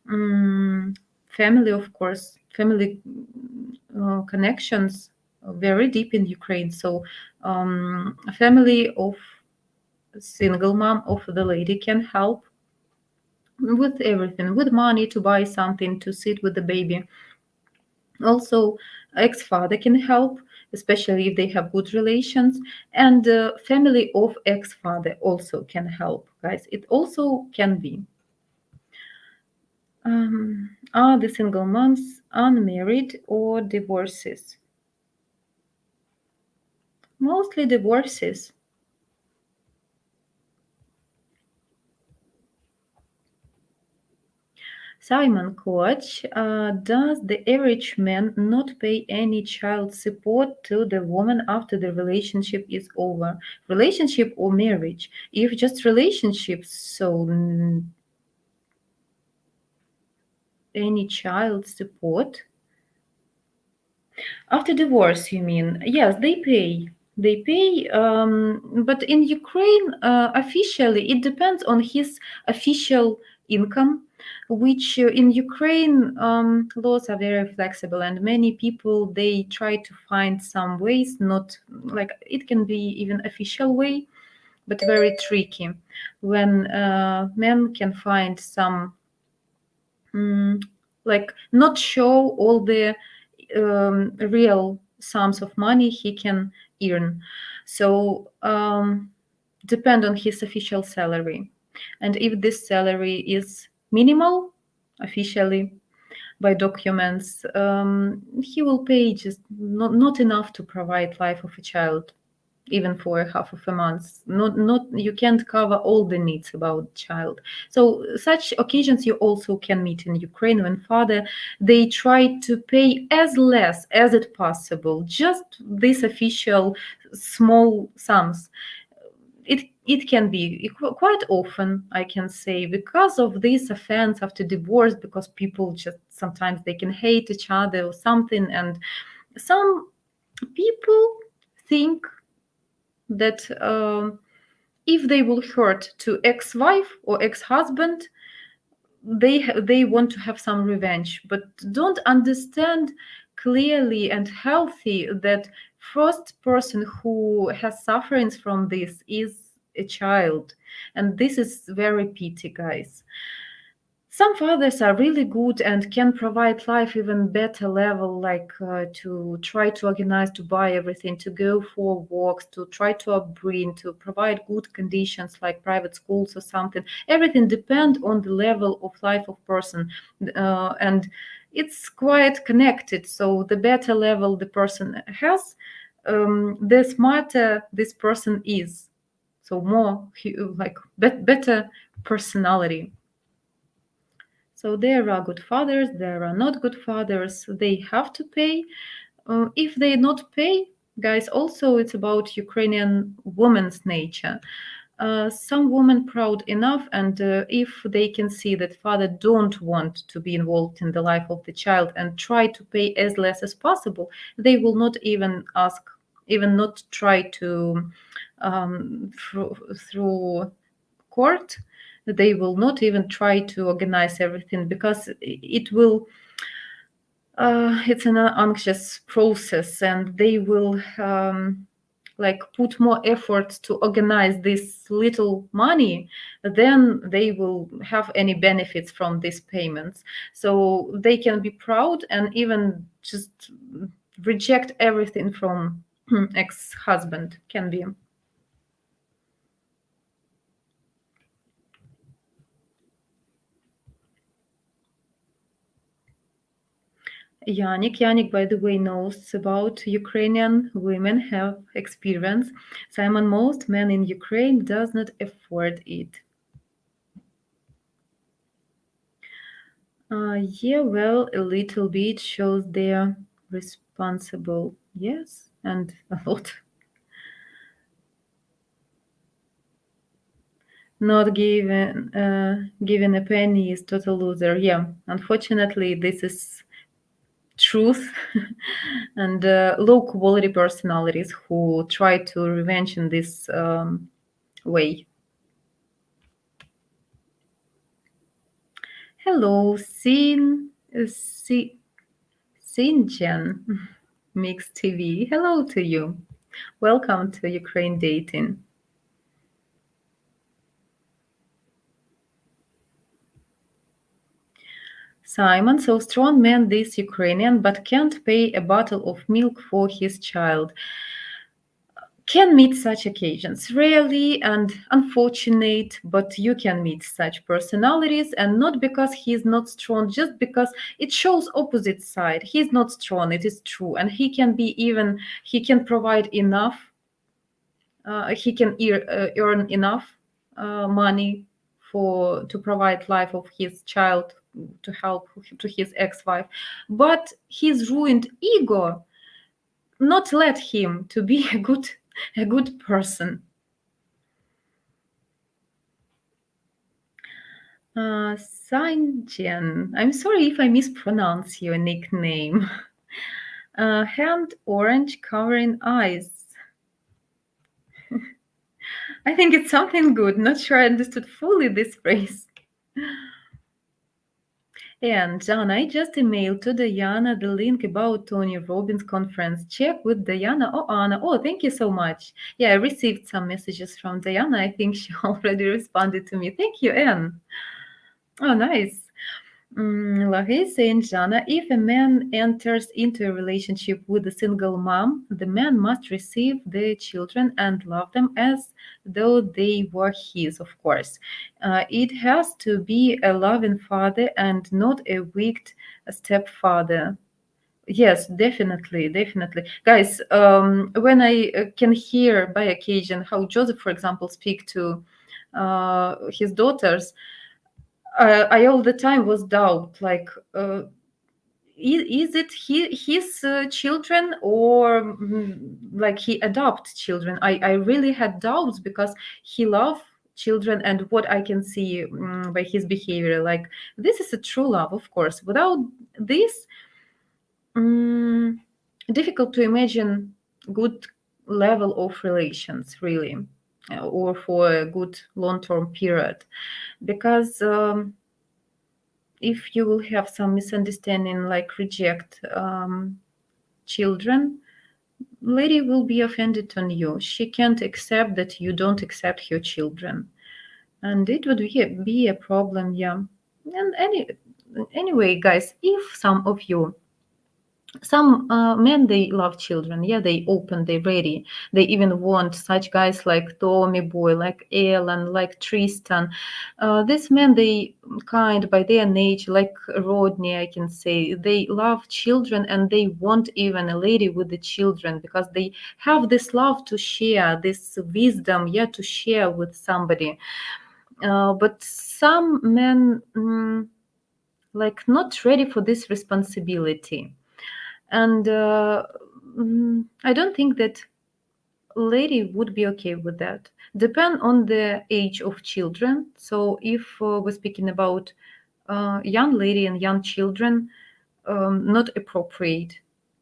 Mm, Family, of course, family connections very deep in Ukraine. So a family of single mom of the lady can help with everything, with money to buy something, to sit with the baby. Also, ex-father can help, especially if they have good relations, and family of ex-father also can help, guys. It also can be. Are the single moms unmarried or divorces? Mostly divorces. Simon Koch, does the average man not pay any child support to the woman after the relationship is over? Relationship or marriage? If just relationships, so any child support? After divorce, you mean? Yes, they pay. They pay, but in Ukraine, officially, it depends on his official income, which in Ukraine, laws are very flexible, and many people they try to find some ways, not like it can be even official way, but very tricky. When men can find some mm, like not show all the real sums of money he can earn. So depend on his official salary, and if this salary is minimal officially by documents, he will pay just not enough to provide life of a child, even for a half of a month. Not you can't cover all the needs about child. So such occasions you also can meet in Ukraine, when father they try to pay as less as it possible, just these official small sums. It can be quite often, I can say, because of this offense after divorce, because people just sometimes they can hate each other or something, and some people think that if they will hurt to ex-wife or ex-husband, they want to have some revenge, but don't understand clearly and healthy that first person who has sufferings from this is a child, and this is very pity, guys. Some fathers are really good and can provide life even better level, like to try to organize, to buy everything, to go for walks, to try to upbring, to provide good conditions like private schools or something. Everything depends on the level of life of person, and it's quite connected. So the better level the person has, the smarter this person is. So more like better personality. So there are good fathers, there are not good fathers. They have to pay. If they not pay, guys, also it's about Ukrainian woman's nature. some women proud enough, and if they can see that father don't want to be involved in the life of the child and try to pay as less as possible, they will not even ask, even not try to through court. They will not even try to organize everything, because it will it's an anxious process, and they will like put more efforts to organize this little money than they will have any benefits from these payments. So they can be proud and even just reject everything from ex-husband, can be. Yannick, by the way, knows about Ukrainian women have experience. Simon, most men in Ukraine does not afford it. Yeah, well, a little bit shows they're responsible. Yes, and a lot. Not given a penny is total loser. Yeah, unfortunately, this is truth. And low quality personalities who try to revenge in this way. Hello, Sinjan Mix TV. Hello to you. Welcome to Ukraine Dating. Simon, so strong man this Ukrainian, but can't pay a bottle of milk for his child. Can meet such occasions rarely and unfortunate, but you can meet such personalities, and not because he's not strong, just because it shows opposite side. He's not strong, it is true, and he can be even, he can provide enough, he can earn enough money for to provide life of his child, to help to his ex-wife, but his ruined ego not let him to be a good person. Sanjian, I'm sorry if I mispronounce your nickname. Hand orange covering eyes. I think it's something good. Not sure I understood fully this phrase. And John, I just emailed to Diana the link about Tony Robbins conference. Check with Diana or Anna. Oh, thank you so much. Yeah, I received some messages from Diana. I think she already responded to me. Thank you, Anne. Oh, nice. Larissa and Jana, if a man enters into a relationship with a single mom, the man must receive the children and love them as though they were his, of course. It has to be a loving father and not a wicked stepfather. Yes, definitely, definitely. Guys, when I can hear by occasion how Joseph, for example, speak to his daughters, I all the time was doubt, like, is it his children, or like he adopt children? I really had doubts, because he love children, and what I can see by his behavior, like, this is a true love, of course. Without this, um, difficult to imagine good level of relations, really, or for a good long-term period, because if you will have some misunderstanding, like reject children, lady will be offended on you. She can't accept that you don't accept her children, and it would be a problem. Yeah. And anyway, guys, if some of you, some men, they love children, yeah, they open, they ready, they even want such guys like Tommy Boy, like Ellen, like Tristan. These men, they kind by their nature, like Rodney, I can say, they love children, and they want even a lady with the children, because they have this love to share, this wisdom, yeah, to share with somebody. But some men like not ready for this responsibility. And I don't think that lady would be okay with that. Depend on the age of children. So if we're speaking about young lady and young children, not appropriate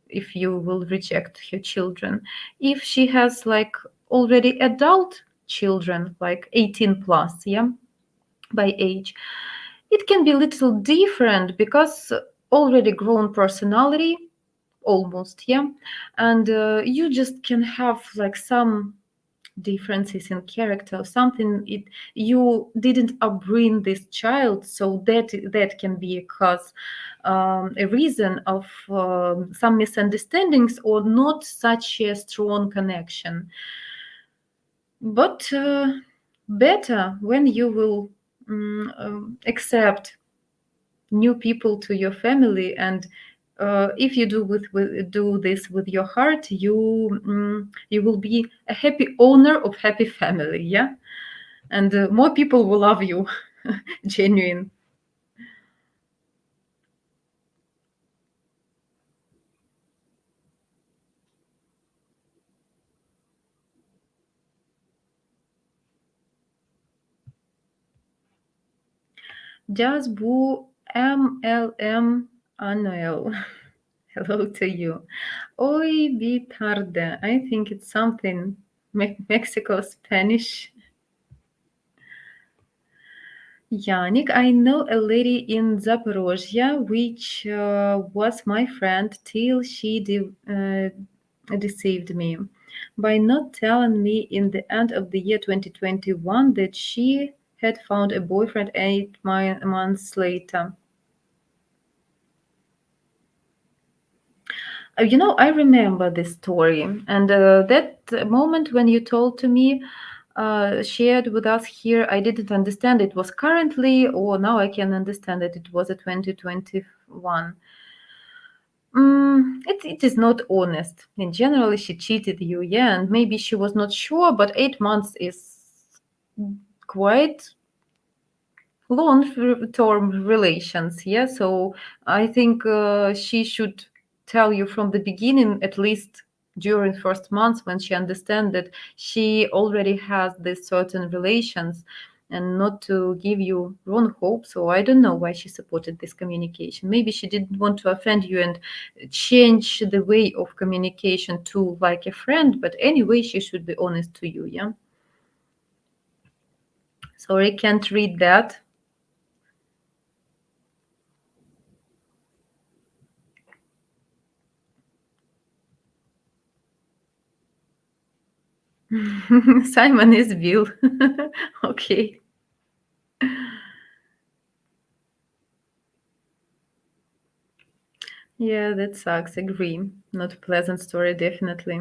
if you will reject her children. If she has like already adult children, like 18 plus, yeah, by age, it can be a little different because already grown personality, almost, yeah, and you just can have like some differences in character, something it you didn't upbring this child, so that can be a cause, a reason of some misunderstandings or not such a strong connection. But better when you will accept new people to your family, and if you do this with your heart, you will be a happy owner of happy family, yeah, and more people will love you. Genuine. Just bu MLM Anuel. Hello to you. Hoy bi tarde. I think it's something Mexico Spanish. Yannick, I know a lady in Zaporozhye, which was my friend till she deceived me by not telling me in the end of the year 2021 that she had found a boyfriend 8 months later. I remember this story, and that moment when you told to me, shared with us here, I didn't understand it was currently, or now I can understand that it was a 2021. It is not honest. In general, she cheated you, yeah, and maybe she was not sure, but 8 months is quite long-term relations, yeah. So I think she should tell you from the beginning, at least during first months, when she understands that she already has these certain relations, and not to give you wrong hope. So I don't know why she supported this communication. Maybe she didn't want to offend you and change the way of communication to like a friend, but anyway, she should be honest to you, yeah. Sorry, can't read that. Simon is Bill. Okay. Yeah, that sucks. Agree. Not a pleasant story, definitely.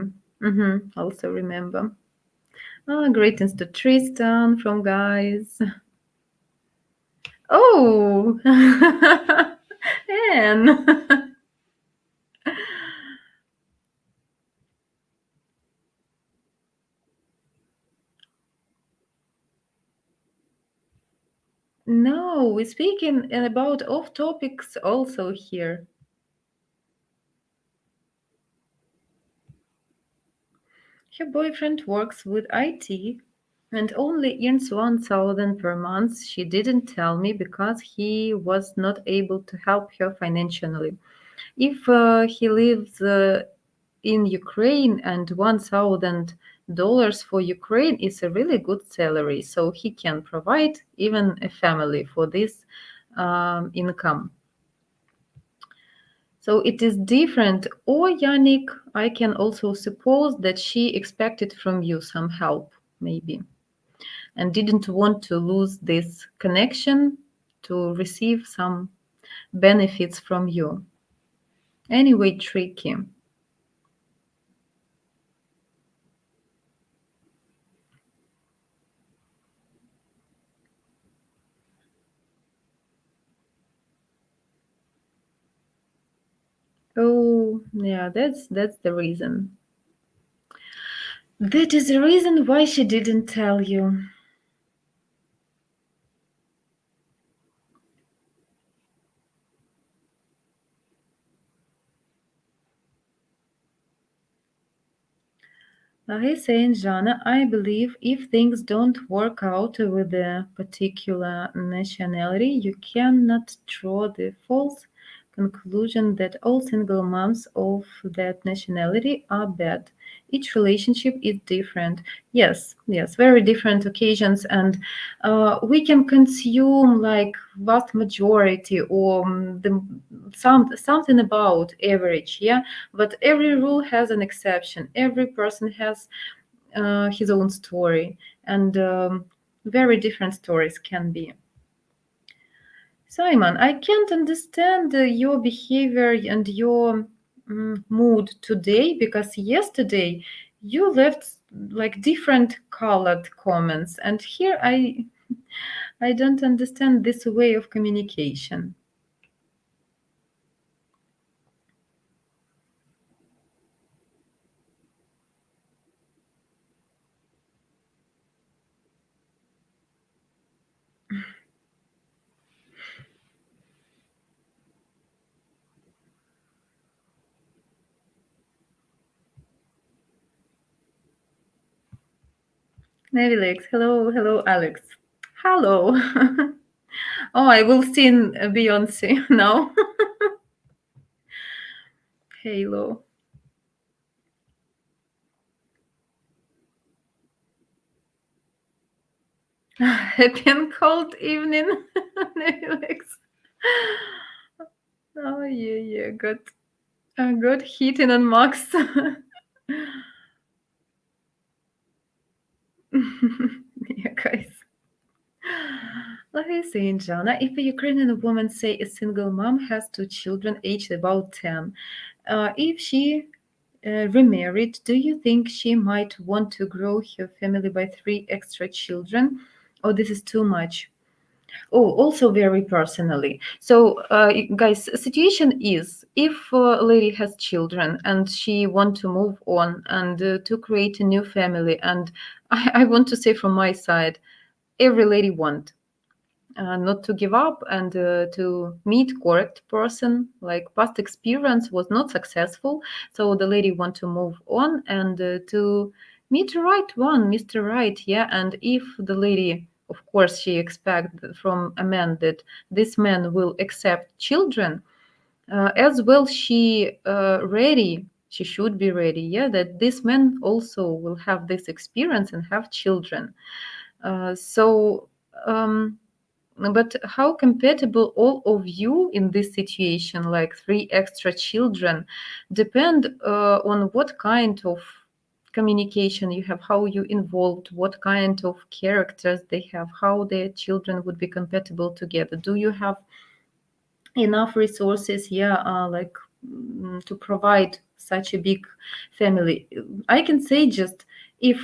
Also remember. Greetings to Tristan from guys. Oh, Anne. No, we're speaking about off topics also here. Her boyfriend works with IT and only earns 1,000 per month. She didn't tell me because he was not able to help her financially. If he lives in Ukraine, and $1,000 for Ukraine is a really good salary, so he can provide even a family for this income. So it is different. Or Yannick, I can also suppose that she expected from you some help, maybe, and didn't want to lose this connection to receive some benefits from you. Anyway, tricky. Oh, yeah, that's the reason. That is the reason why she didn't tell you. He's saying, Jana, I believe if things don't work out with a particular nationality, you cannot draw the false conclusion that all single moms of that nationality are bad. Each relationship is different. Yes, yes, very different occasions, and we can consume like vast majority or something about average, yeah. But every rule has an exception. Every person has his own story, and very different stories can be. Simon, I can't understand your behavior and your mood today because yesterday you left like different colored comments, and here I don't understand this way of communication. Maybe Alex, hello, hello, Alex. Hello. Oh, I will sing Beyonce now. Halo. Happy and cold evening, Alex. Oh yeah, yeah, good heating on max. Yeah, guys. Let me see, Jana. If a Ukrainian woman, say a single mom, has two children aged about 10, if she remarried, do you think she might want to grow her family by three extra children? Or this is too much? Oh, also very personally. So, guys, situation is if a lady has children and she want to move on and to create a new family, and I want to say from my side, every lady want not to give up and to meet correct person. Like past experience was not successful, so the lady want to move on and to meet the right one, Mr. Right, yeah. And if the lady, of course, she expect from a man that this man will accept children, as well she ready, she should be ready, yeah, that this man also will have this experience and have children. So but how compatible all of you in this situation, like three extra children, depend on what kind of communication you have, how you involved, what kind of characters they have, how their children would be compatible together. Do you have enough resources, yeah, like to provide such a big family? I can say just if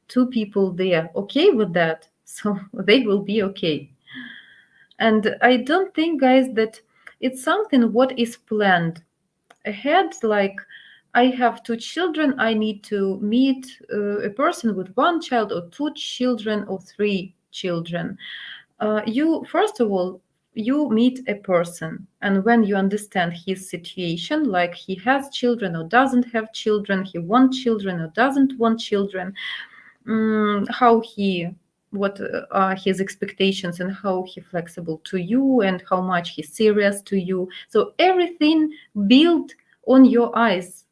two people they are okay with that, so they will be okay. And I don't think, guys, that it's something what is planned ahead. Like, I have two children, I need to meet a person with one child, or two children, or three children. You, first of all, you meet a person, and when you understand his situation, like he has children or doesn't have children, he wants children or doesn't want children, how he, what are his expectations, and how he flexible to you, and how much he's serious to you. So everything built on your eyes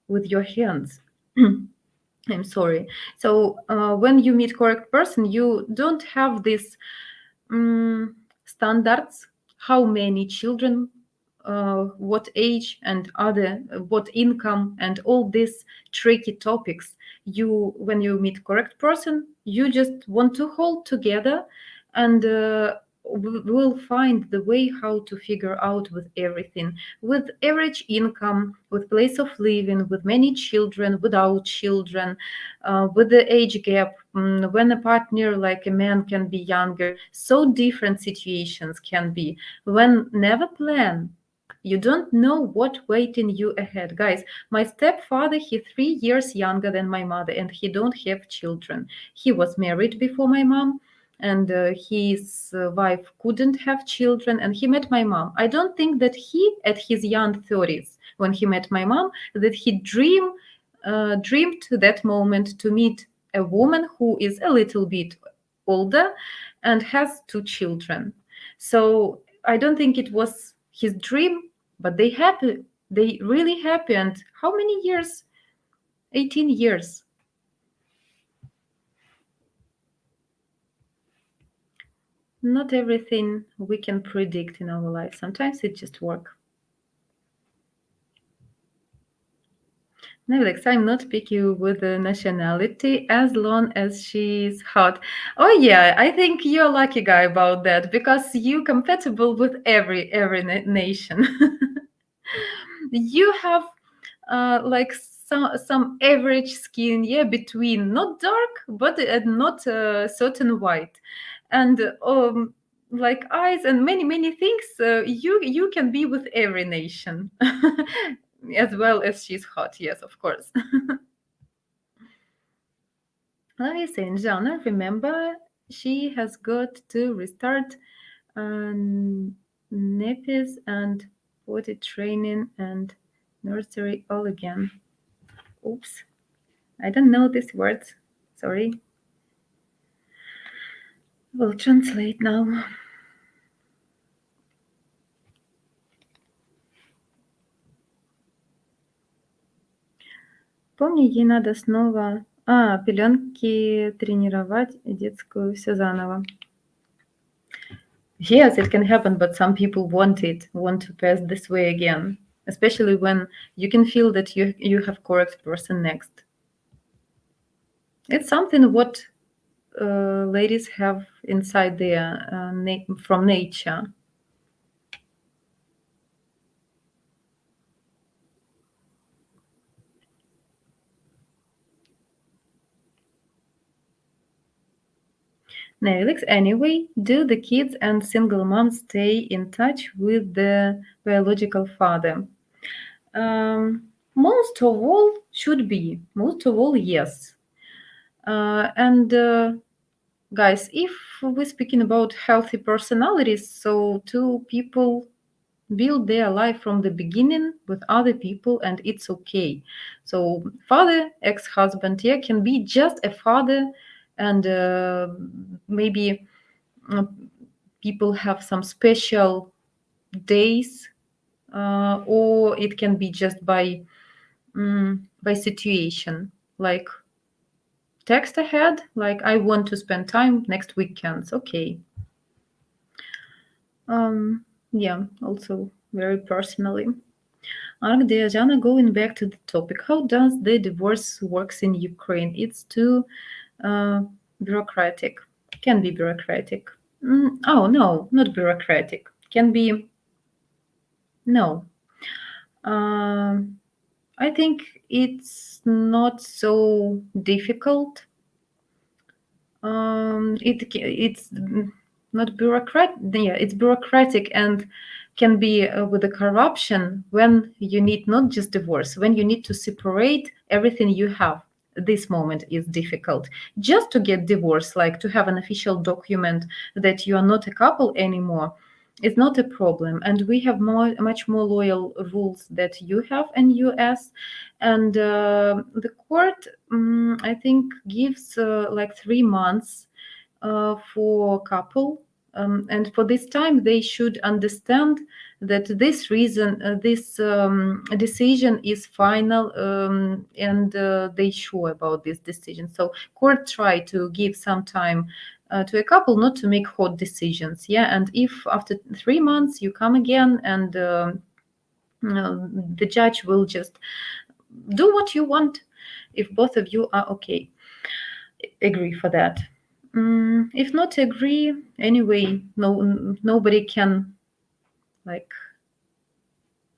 with your hands. I'm sorry. So when you meet correct person, you don't have this standards, how many children, what age, and other what income, and all these tricky topics. You, when you meet correct person, you just want to hold together, and will find the way how to figure out with everything, with average income, with place of living, with many children, without children, with the age gap, when a partner like a man can be younger. So different situations can be when never plan. You don't know what waiting you ahead, guys. My stepfather, he 3 years younger than my mother, and he don't have children. He was married before my mom, and his wife couldn't have children, and he met my mom. I don't think that he, at his young 30s, when he met my mom, that he dreamed dreamed that moment to meet a woman who is a little bit older and has two children. So I don't think it was his dream, but they happy. They really happy. And how many years? 18 years. Not everything we can predict in our life. Sometimes it just works. No, Alex, I'm not picky with the nationality as long as she's hot. Oh yeah, I think you're a lucky guy about that because you compatible with every nation. You have like some average skin, yeah, between not dark but not certain white, and like eyes and many things. You can be with every nation. As well as she's hot, yes, of course. Listen, Jana, remember she has got to restart nappies and potty training and nursery all again. Oops, I don't know these words. Sorry. We'll translate now. Помни, ей надо снова... пеленки тренировать детскую все заново. Yes, it can happen, but some people want to pass this way again, especially when you can feel that you have correct person next. It's something what ladies have inside their from nature. Nelix, anyway, do the kids and single moms stay in touch with the biological father? Most of all, should be. Most of all, yes. And guys, if we're speaking about healthy personalities, so two people build their life from the beginning with other people and it's okay. So father, ex-husband, yeah, can be just a father, and maybe people have some special days, or it can be just by situation, like text ahead, like I want to spend time next weekends, okay. Yeah, also very personally. Jana, going back to the topic, how does the divorce works in Ukraine? It's too bureaucratic. Can be bureaucratic. Oh no, not bureaucratic. Can be no. I think it's not so difficult. It's not bureaucratic. Yeah, it's bureaucratic and can be with the corruption when you need not just divorce, when you need to separate everything you have. This moment is difficult. Just to get divorced, like to have an official document that you are not a couple anymore, is not a problem. And we have much more loyal rules that you have in US. And the court, I think, gives like 3 months for couple, and for this time they should understand that this reason, this decision is final, and they sure about this decision. So court try to give some time to a couple not to make hot decisions. Yeah, and if after 3 months you come again, and the judge will just do what you want if both of you are okay, agree for that. If not agree, anyway, nobody can like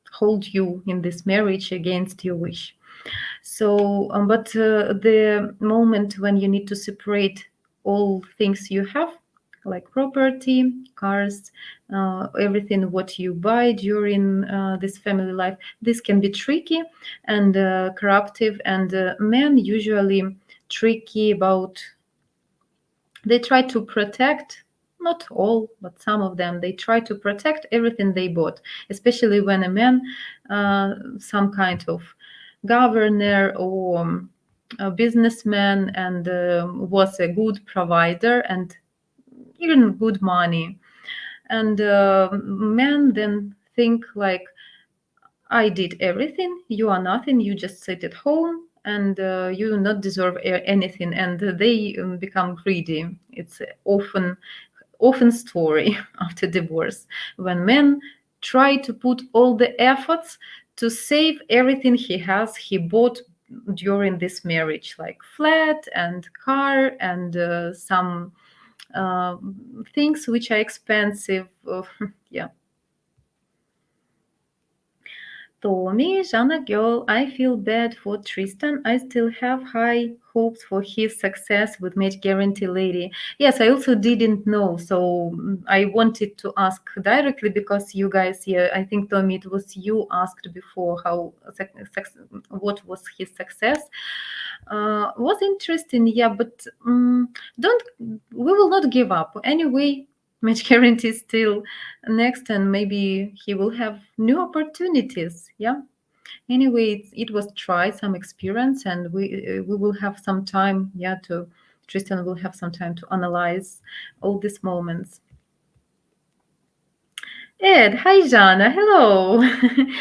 hold you in this marriage against your wish. So, but the moment when you need to separate all things you have, like property, cars, everything what you buy during this family life, this can be tricky and corruptive, and men usually tricky about, they try to protect, not all, but some of them, they try to protect everything they bought, especially when a man some kind of governor or a businessman and was a good provider and earn good money. And men then think like, I did everything, you are nothing, you just sit at home and you do not deserve anything, and they become greedy. It's often story after divorce when men try to put all the efforts to save everything he bought during this marriage, like flat and car and some uh, things which are expensive. Yeah. Tommy, Jana girl, I feel bad for Tristan. I still have high hopes for his success with Match Guarantee Lady. Yes, I also didn't know, so I wanted to ask directly because you guys, yeah, I think Tommy, it was you asked before how what was his success. Was interesting, yeah, but don't we will not give up anyway. Match guarantee still next, and maybe he will have new opportunities. Yeah. Anyway, it was try some experience, and we will have some time. Yeah, to Tristan will have some time to analyze all these moments. Ed, hi Jana, hello.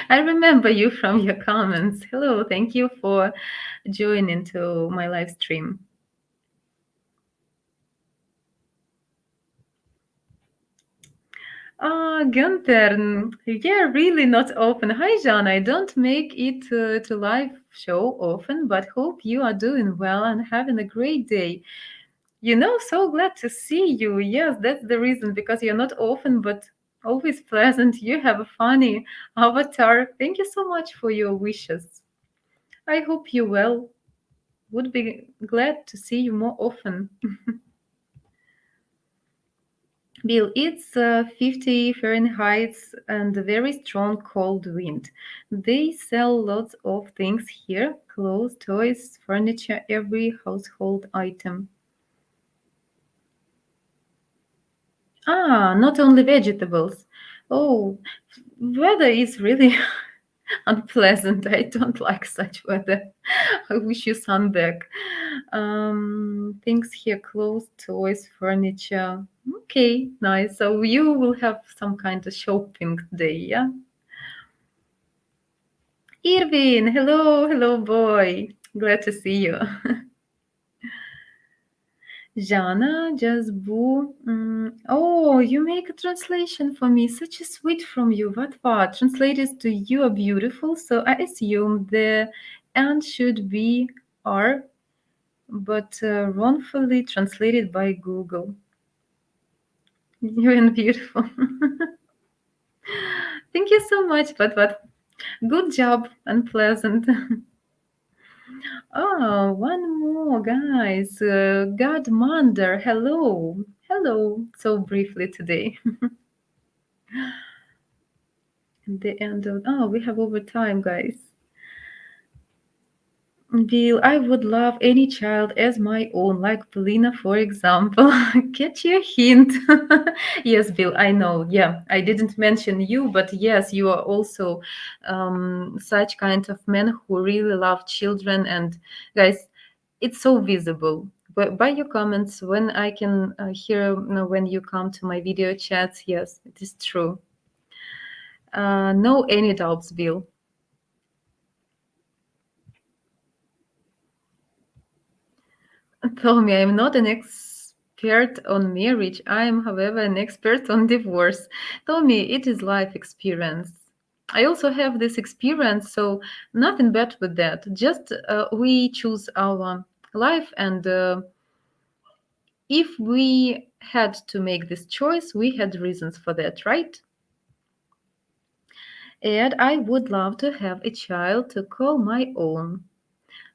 I remember you from your comments. Hello, thank you for joining to my live stream. Gunther, yeah, really not often. Hi, John. I don't make it to live show often, but hope you are doing well and having a great day. So glad to see you. Yes, that's the reason, because you're not often, but always pleasant. You have a funny avatar. Thank you so much for your wishes. I hope you well. Would be glad to see you more often. Bill, it's 50 Fahrenheit and a very strong cold wind. They sell lots of things here: clothes, toys, furniture, every household item. Ah, not only vegetables. Oh, weather is really unpleasant. I don't like such weather. I wish you sun back. Things here: clothes, toys, furniture. Okay, nice. So you will have some kind of shopping day, yeah? Irvin, hello, boy. Glad to see you. Jana, just boo. Oh, you make a translation for me. Such a sweet from you. What? Translated to you are beautiful, so I assume the and should be are, but wrongfully translated by Google. You're beautiful. Thank you so much, but good job, unpleasant. Oh, one more, guys. Godmother, hello. So briefly today. The end of we have overtime, guys. Bill, I would love any child as my own, like Polina, for example. Get your hint. Yes, Bill, I know. Yeah, I didn't mention you, but yes, you are also such kind of man who really love children. And guys, it's so visible. But by your comments, when I can hear when you come to my video chats, yes, it is true. No any doubts, Bill. Tell me, I'm not an expert on marriage. I am, however, an expert on divorce. Tell me, it is life experience. I also have this experience, so nothing bad with that. Just we choose our life, and if we had to make this choice, we had reasons for that, right? And I would love to have a child to call my own,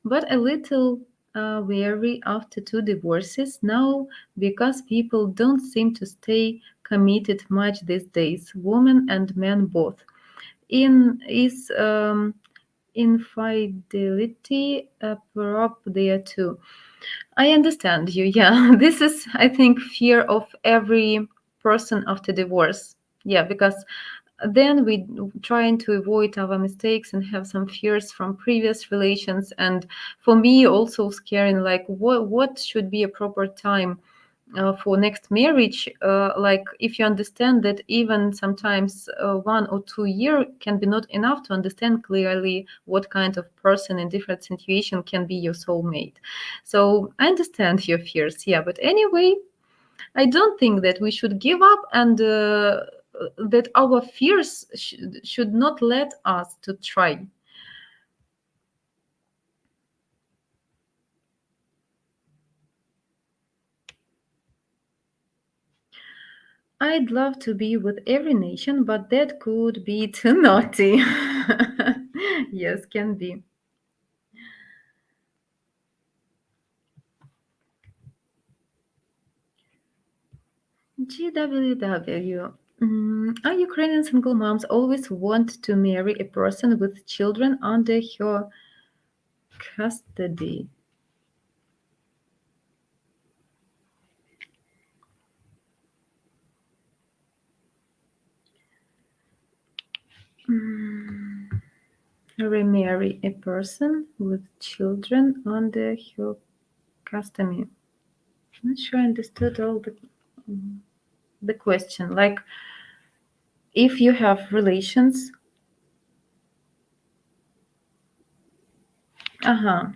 but a little wary after two divorces now because people don't seem to stay committed much these days, women and men both. In is infidelity a prop there too? I understand you. Yeah, this is, I think, fear of every person after divorce. Yeah, because then we trying to avoid our mistakes and have some fears from previous relations. And for me also scaring, like what should be a proper time for next marriage, like if you understand that even sometimes 1 or 2 year can be not enough to understand clearly what kind of person in different situation can be your soulmate. So I understand your fears, yeah, but anyway, I don't think that we should give up, and that our fears should not let us to try. I'd love to be with every nation, but that could be too naughty. Yes, can be. GWW. Are Ukrainian single moms always want to marry a person with children under her custody? Mm, Remarry a person with children under her custody. I'm not sure I understood all the question. Like, if you have relations, uh-huh,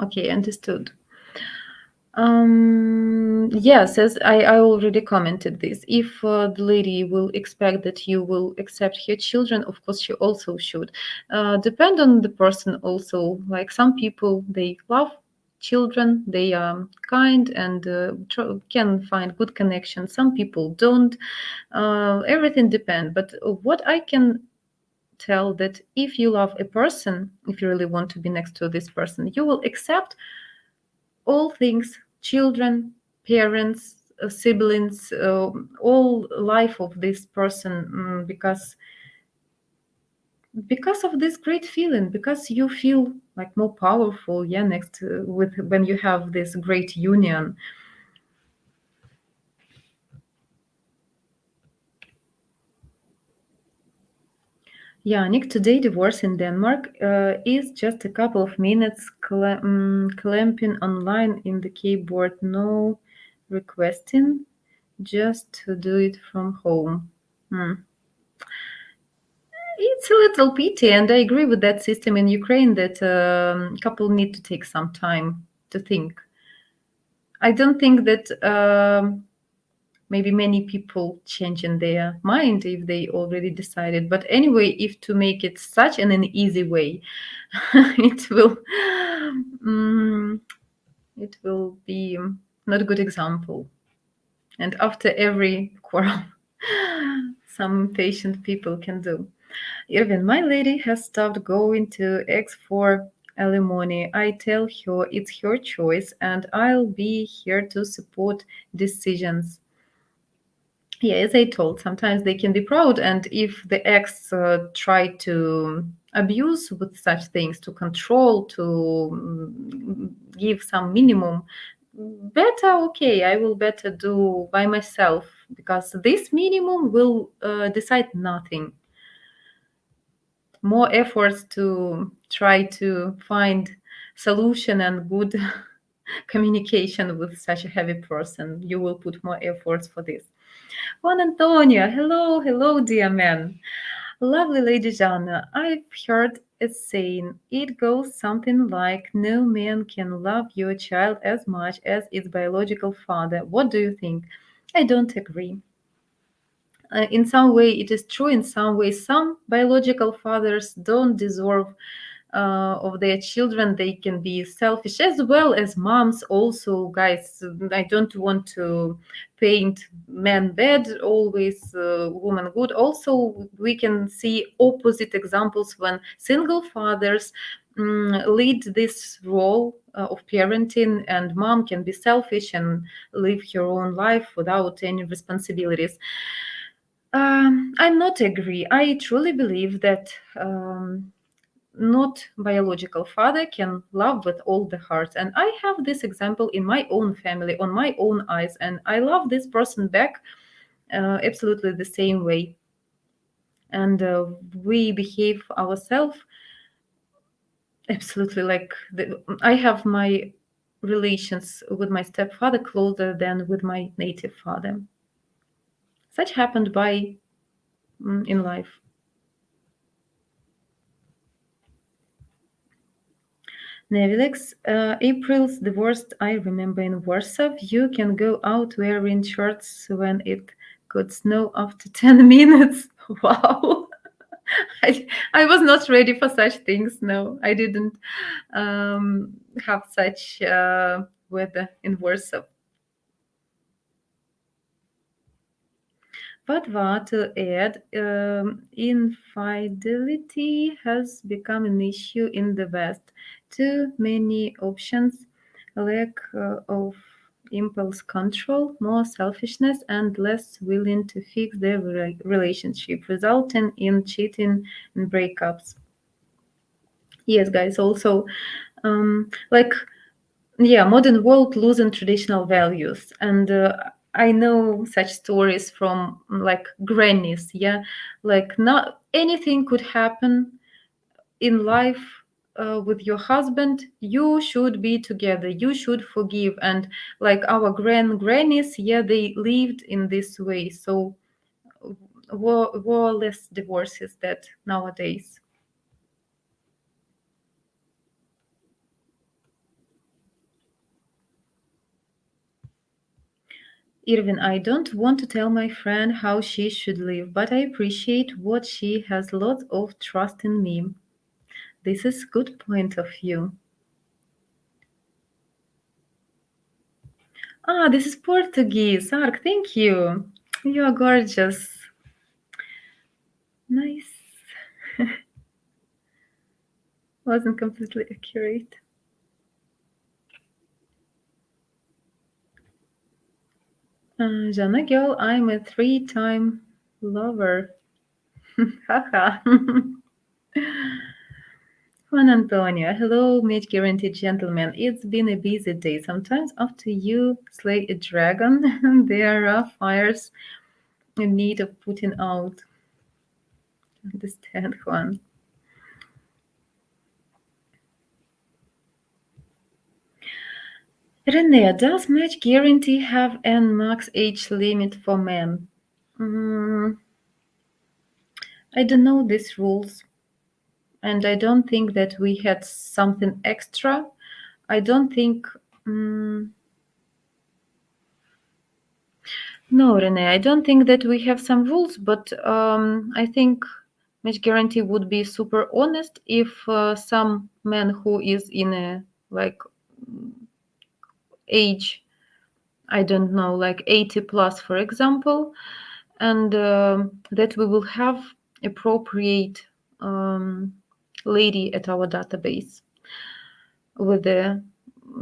okay, understood. Yes, as I already commented this. If the lady will expect that you will accept her children, of course she also should. Depend on the person also. Like some people, they love children, they are kind and can find good connection. Some people don't. Everything depends. But what I can tell that if you love a person, if you really want to be next to this person, you will accept all things, children, parents, siblings, all life of this person, because of this great feeling, because you feel like more powerful, yeah, next with when you have this great union. Yeah, Nick, today divorce in Denmark is just a couple of minutes clamping online in the keyboard, no requesting, just to do it from home. Hmm. It's a little pity, and I agree with that system in Ukraine that couple need to take some time to think. I don't think that maybe many people change in their mind if they already decided. But anyway, if to make it such an easy way, it will mm, it will be not a good example. And after every quarrel, some patient people can do. Irvin, my lady has stopped going to X for alimony. I tell her it's her choice and I'll be here to support decisions. Yeah, as I told, sometimes they can be proud, and if the ex try to abuse with such things, to control, to give some minimum, better, okay, I will better do by myself, because this minimum will decide nothing. More efforts to try to find solution and good communication with such a heavy person. You will put more efforts for this. Juan Antonio, hello, hello, dear man. Lovely Lady Jana, I've heard a saying. It goes something like, no man can love your child as much as its biological father. What do you think? I don't agree. In some way it is true, in some way some biological fathers don't deserve of their children. They can be selfish as well as moms also, guys. I don't want to paint men bad, always woman good. Also we can see opposite examples when single fathers lead this role of parenting, and mom can be selfish and live her own life without any responsibilities. I'm not agree. I truly believe that not biological father can love with all the heart. And I have this example in my own family, on my own eyes, and I love this person back absolutely the same way. and we behave ourselves absolutely like I have my relations with my stepfather closer than with my native father. Such happened by in life. Nevertheless, April's the worst I remember in Warsaw. You can go out wearing shorts when it could snow after 10 minutes. Wow. I was not ready for such things. No, I didn't have such weather in Warsaw. But what to add, infidelity has become an issue in the West. Too many options, lack of impulse control, more selfishness, and less willing to fix their relationship, resulting in cheating and breakups. Yes, guys, also, like yeah, modern world losing traditional values, and I know such stories from like grannies. Yeah, like not anything could happen in life with your husband. You should be together, you should forgive, and like our grannies, yeah, they lived in this way. So war less divorces that nowadays. Irvin, I don't want to tell my friend how she should live, but I appreciate what she has lots of trust in me. This is good point of view. Ah, this is Portuguese. Ark, thank you. You are gorgeous. Nice. Wasn't completely accurate. Jana girl, I'm a three-time lover. Haha. Juan Antonio, hello, match guaranteed gentlemen. It's been a busy day. Sometimes after you slay a dragon, there are fires in need of putting out. Understand, Juan. Renee, does match guarantee have an max age limit for men? Mm, I don't know these rules, and I don't think that we had something extra. I don't think. mm No, Renee, I don't think that we have some rules, but I think match guarantee would be super honest if some man who is in a like age, I don't know, like 80 plus, for example, and that we will have appropriate um, lady at our database with a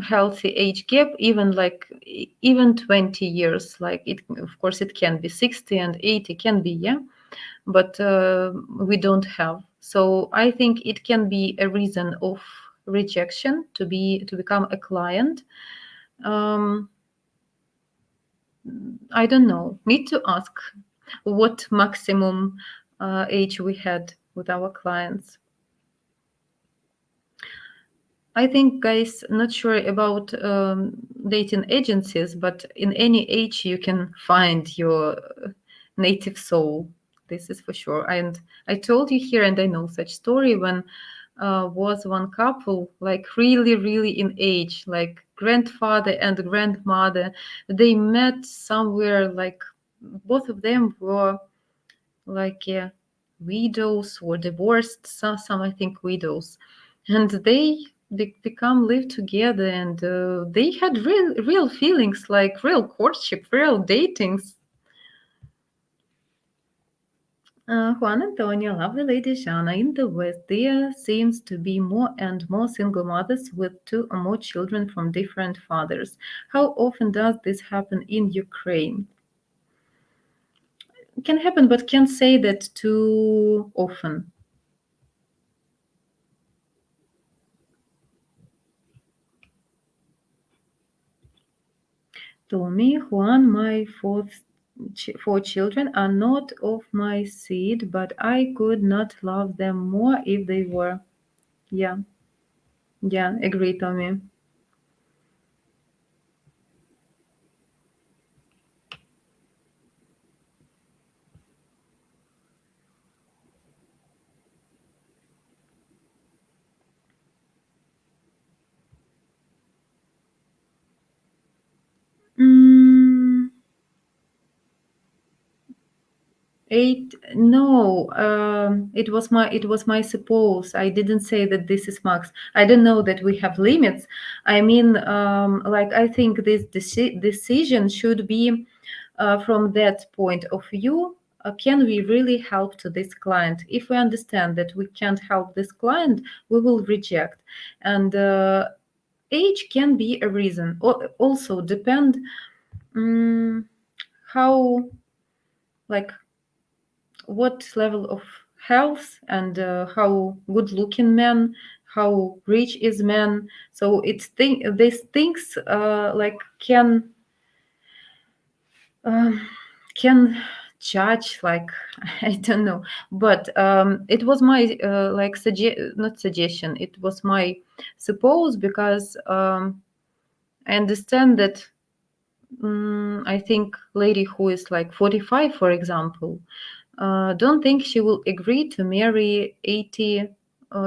healthy age gap, even like even 20 years, like it, of course it can be 60 and 80 can be, yeah, but we don't have. So I think it can be a reason of rejection to become a client. um, I don't know, need to ask what maximum age we had with our clients. I think, guys, not sure about dating agencies, but in any age you can find your native soul. This is for sure. And I told you here, and I know such story when was one couple, like really, really in age, like grandfather and grandmother. They met somewhere, like both of them were like widows or divorced, some I think widows, and they become live together, and they had real feelings, like real courtship, real datings. Juan Antonio, lovely lady Jana, in the West, there seems to be more and more single mothers with two or more children from different fathers. How often does this happen in Ukraine? Can happen, but can't say that too often. Tommy, Juan, my fourth. 4 children are not of my seed, but I could not love them more if they were. Yeah, yeah, agree, Tommy. Mm, 8, no, it was my suppose. I didn't say that this is max. I don't know that we have limits. I mean, like, I think this decision should be from that point of view. Can we really help to this client? If we understand that we can't help this client, we will reject. And age can be a reason. Also depend, um, how, like, what level of health, and how good looking man, how rich is man. So these things, like, um, can judge, like, I don't know. But it was my, like, not suggestion, it was my suppose, because I understand that, I think lady who is like 45, for example, don't think she will agree to marry 80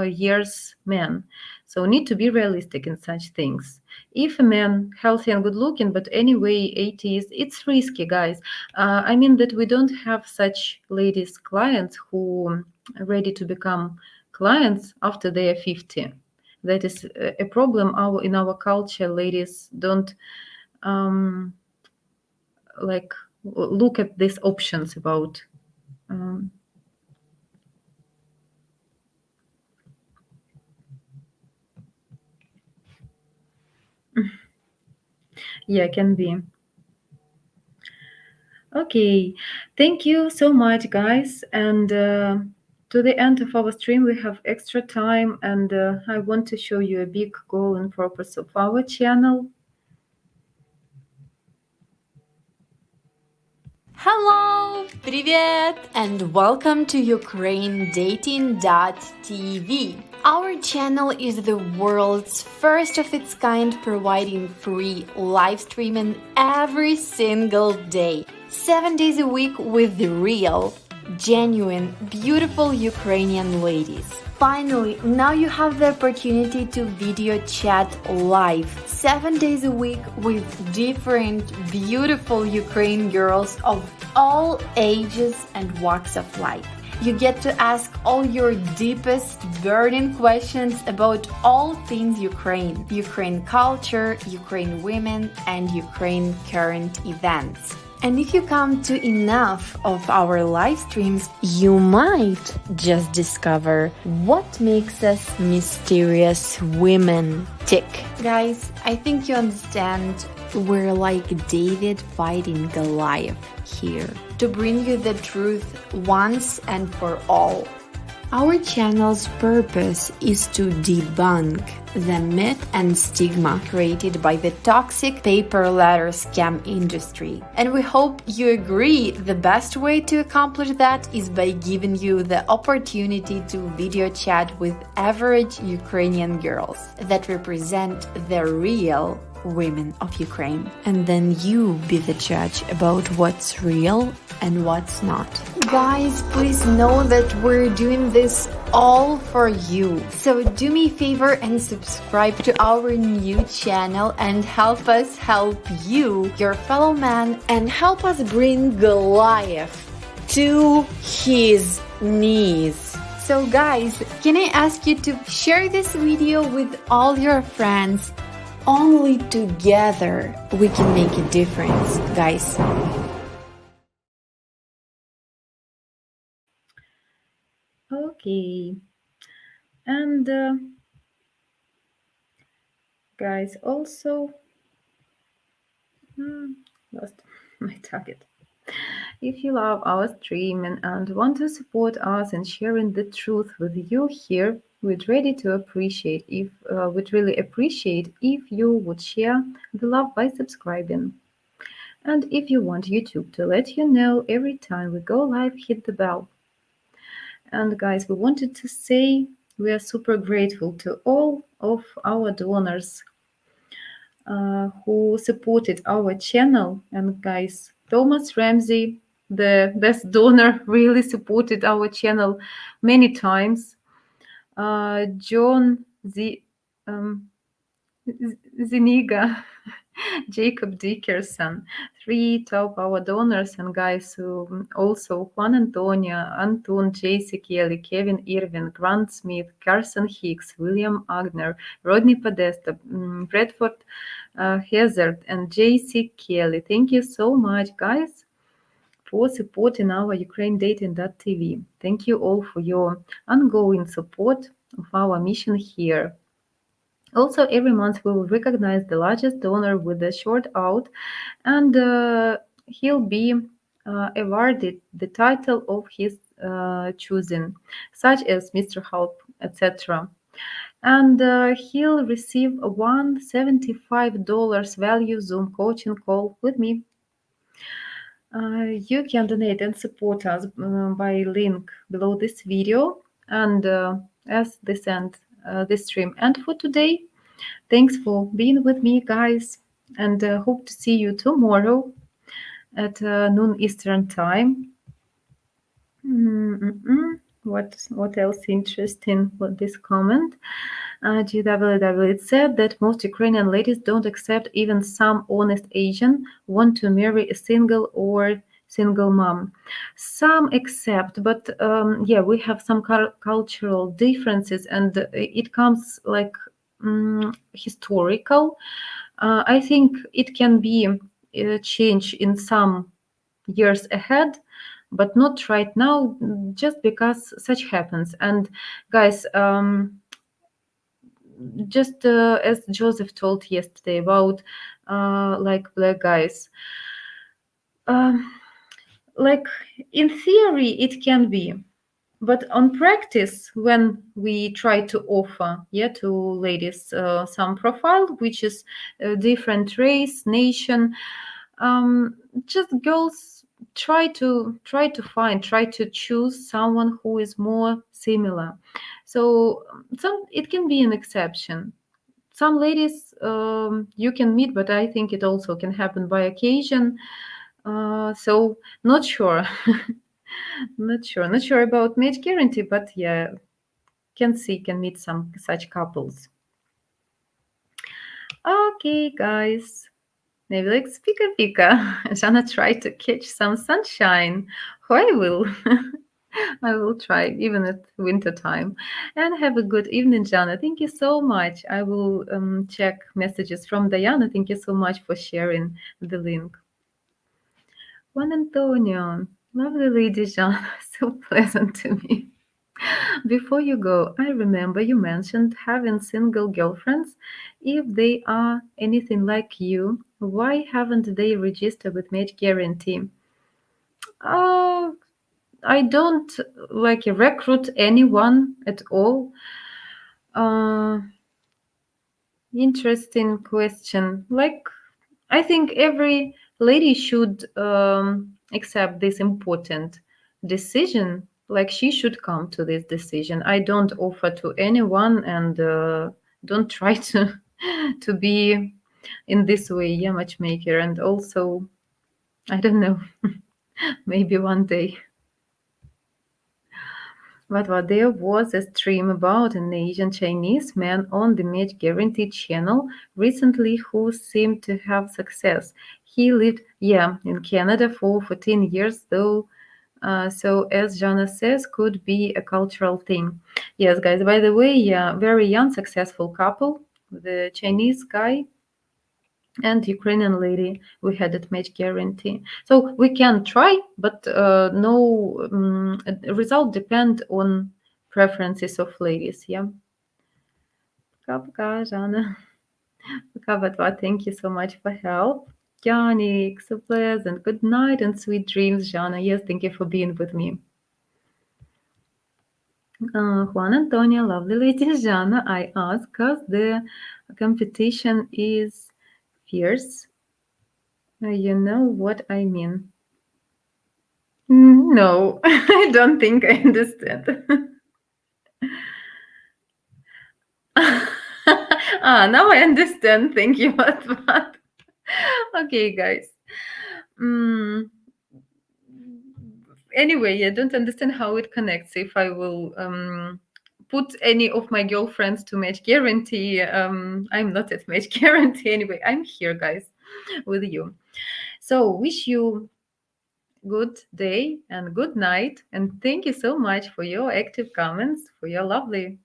years man. So need to be realistic in such things. If a man healthy and good looking, but anyway 80s, it's risky, guys. I mean that we don't have such ladies clients who are ready to become clients after they are 50. That is a problem. In our culture, ladies don't, um, like, look at these options about, um, yeah, can be. Okay, thank you so much, guys. And to the end of our stream, we have extra time, and I want to show you a big goal and purpose of our channel. Hello, привет, and welcome to UkraineDating.tv. Our channel is the world's first of its kind, providing free live streaming every single day, 7 days a week with the real, genuine, beautiful Ukrainian ladies. Finally, now you have the opportunity to video chat live 7 days a week with different beautiful Ukrainian girls of all ages and walks of life. You get to ask all your deepest burning questions about all things Ukraine, Ukraine culture, Ukraine women, and Ukraine current events. And if you come to enough of our live streams, you might just discover what makes us mysterious women tick. Guys, I think you understand we're like David fighting Goliath here to bring you the truth once and for all. Our channel's purpose is to debunk the myth and stigma created by the toxic paper letter scam industry. And we hope you agree the best way to accomplish that is by giving you the opportunity to video chat with average Ukrainian girls that represent the real women of Ukraine. And then you be the judge about what's real and what's not. Guys, please know that we're doing this all for you. So do me a favor and subscribe to our new channel and help us help you, your fellow man, and help us bring Goliath to his knees. So guys, can I ask you to share this video with all your friends? Only together we can make a difference, guys. Okay, and guys, also, lost my target. If you love our stream and want to support us in sharing the truth with you here, we'd really appreciate if you would share the love by subscribing. And if you want YouTube to let you know every time we go live, hit the bell. And guys, we wanted to say we are super grateful to all of our donors who supported our channel. And guys, Thomas Ramsey, the best donor, really supported our channel many times. John um, Ziniga, Jacob Dickerson, three top our donors and guys who also Juan Antonio, Anton, JC Kelly, Kevin Irvin, Grant Smith, Carson Hicks, William Agner, Rodney Podesta, Bradford Hazard, and JC Kelly. Thank you so much, guys, for supporting our Ukraine Dating.tv. Thank you all for your ongoing support of our mission here. Also, every month we will recognize the largest donor with a short out, and he'll be awarded the title of his choosing, such as Mr. Help, etc. And he'll receive a $175 value Zoom coaching call with me. You can donate and support us by link below this video and as this end this stream. And for today, thanks for being with me, guys, and hope to see you tomorrow at noon Eastern time. What else interesting with this comment? GWW, it said that most Ukrainian ladies don't accept even some honest Asian want to marry a single or single mom. Some accept, but yeah, we have some cultural differences, and it comes like historical. I think it can be a change in some years ahead, but not right now, just because such happens. And guys, just as Joseph told yesterday about like black guys, um, like in theory it can be, but on practice, when we try to offer to ladies some profile which is a different race, nation, just girls try to choose someone who is more similar. So some it can be an exception. Some ladies you can meet, but I think it also can happen by occasion. So not sure. Not sure about match guarantee, but yeah, can meet some such couples. Okay, guys. Maybe like Pika Pika. Jana try to catch some sunshine. Oh, I will. I will try, even at winter time. And have a good evening, Jana. Thank you so much. I will check messages from Diana. Thank you so much for sharing the link. Juan Antonio, lovely lady Jana, so pleasant to me. Before you go, I remember you mentioned having single girlfriends. If they are anything like you, why haven't they registered with match guarantee? Uh, I don't like recruit anyone at all. Uh, Interesting question. Like, I think every lady should accept this important decision. Like, she should come to this decision. I don't offer to anyone, and don't try to to be in this way, yeah, matchmaker. And also, I don't know, maybe one day. But what there was a stream about an Asian Chinese man on the Match Guarantee channel recently who seemed to have success. He lived, yeah, in Canada for 14 years, though. So, as Jana says, could be a cultural thing. Yes, guys. By the way, yeah, very young, successful couple. The Chinese guy and Ukrainian lady we had at match guarantee. So we can try, but no result depend on preferences of ladies. Yeah. Пока-пока, Жанна. Пока, thank you so much for help. Yannick, so pleasant. Good night and sweet dreams, Jana. Yes, thank you for being with me. Juan Antonio, lovely lady Jana, I ask because the competition is fierce. You know what I mean. No, I don't think I understand. Now I understand. Thank you, but okay, guys. Mm, anyway, I don't understand how it connects. If I will put any of my girlfriends to match guarantee, I'm not at match guarantee anyway. I'm here, guys, with you. So wish you good day and good night, and thank you so much for your active comments, for your lovely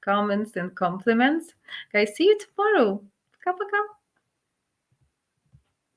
comments and compliments. Guys, see you tomorrow. Пока-пока.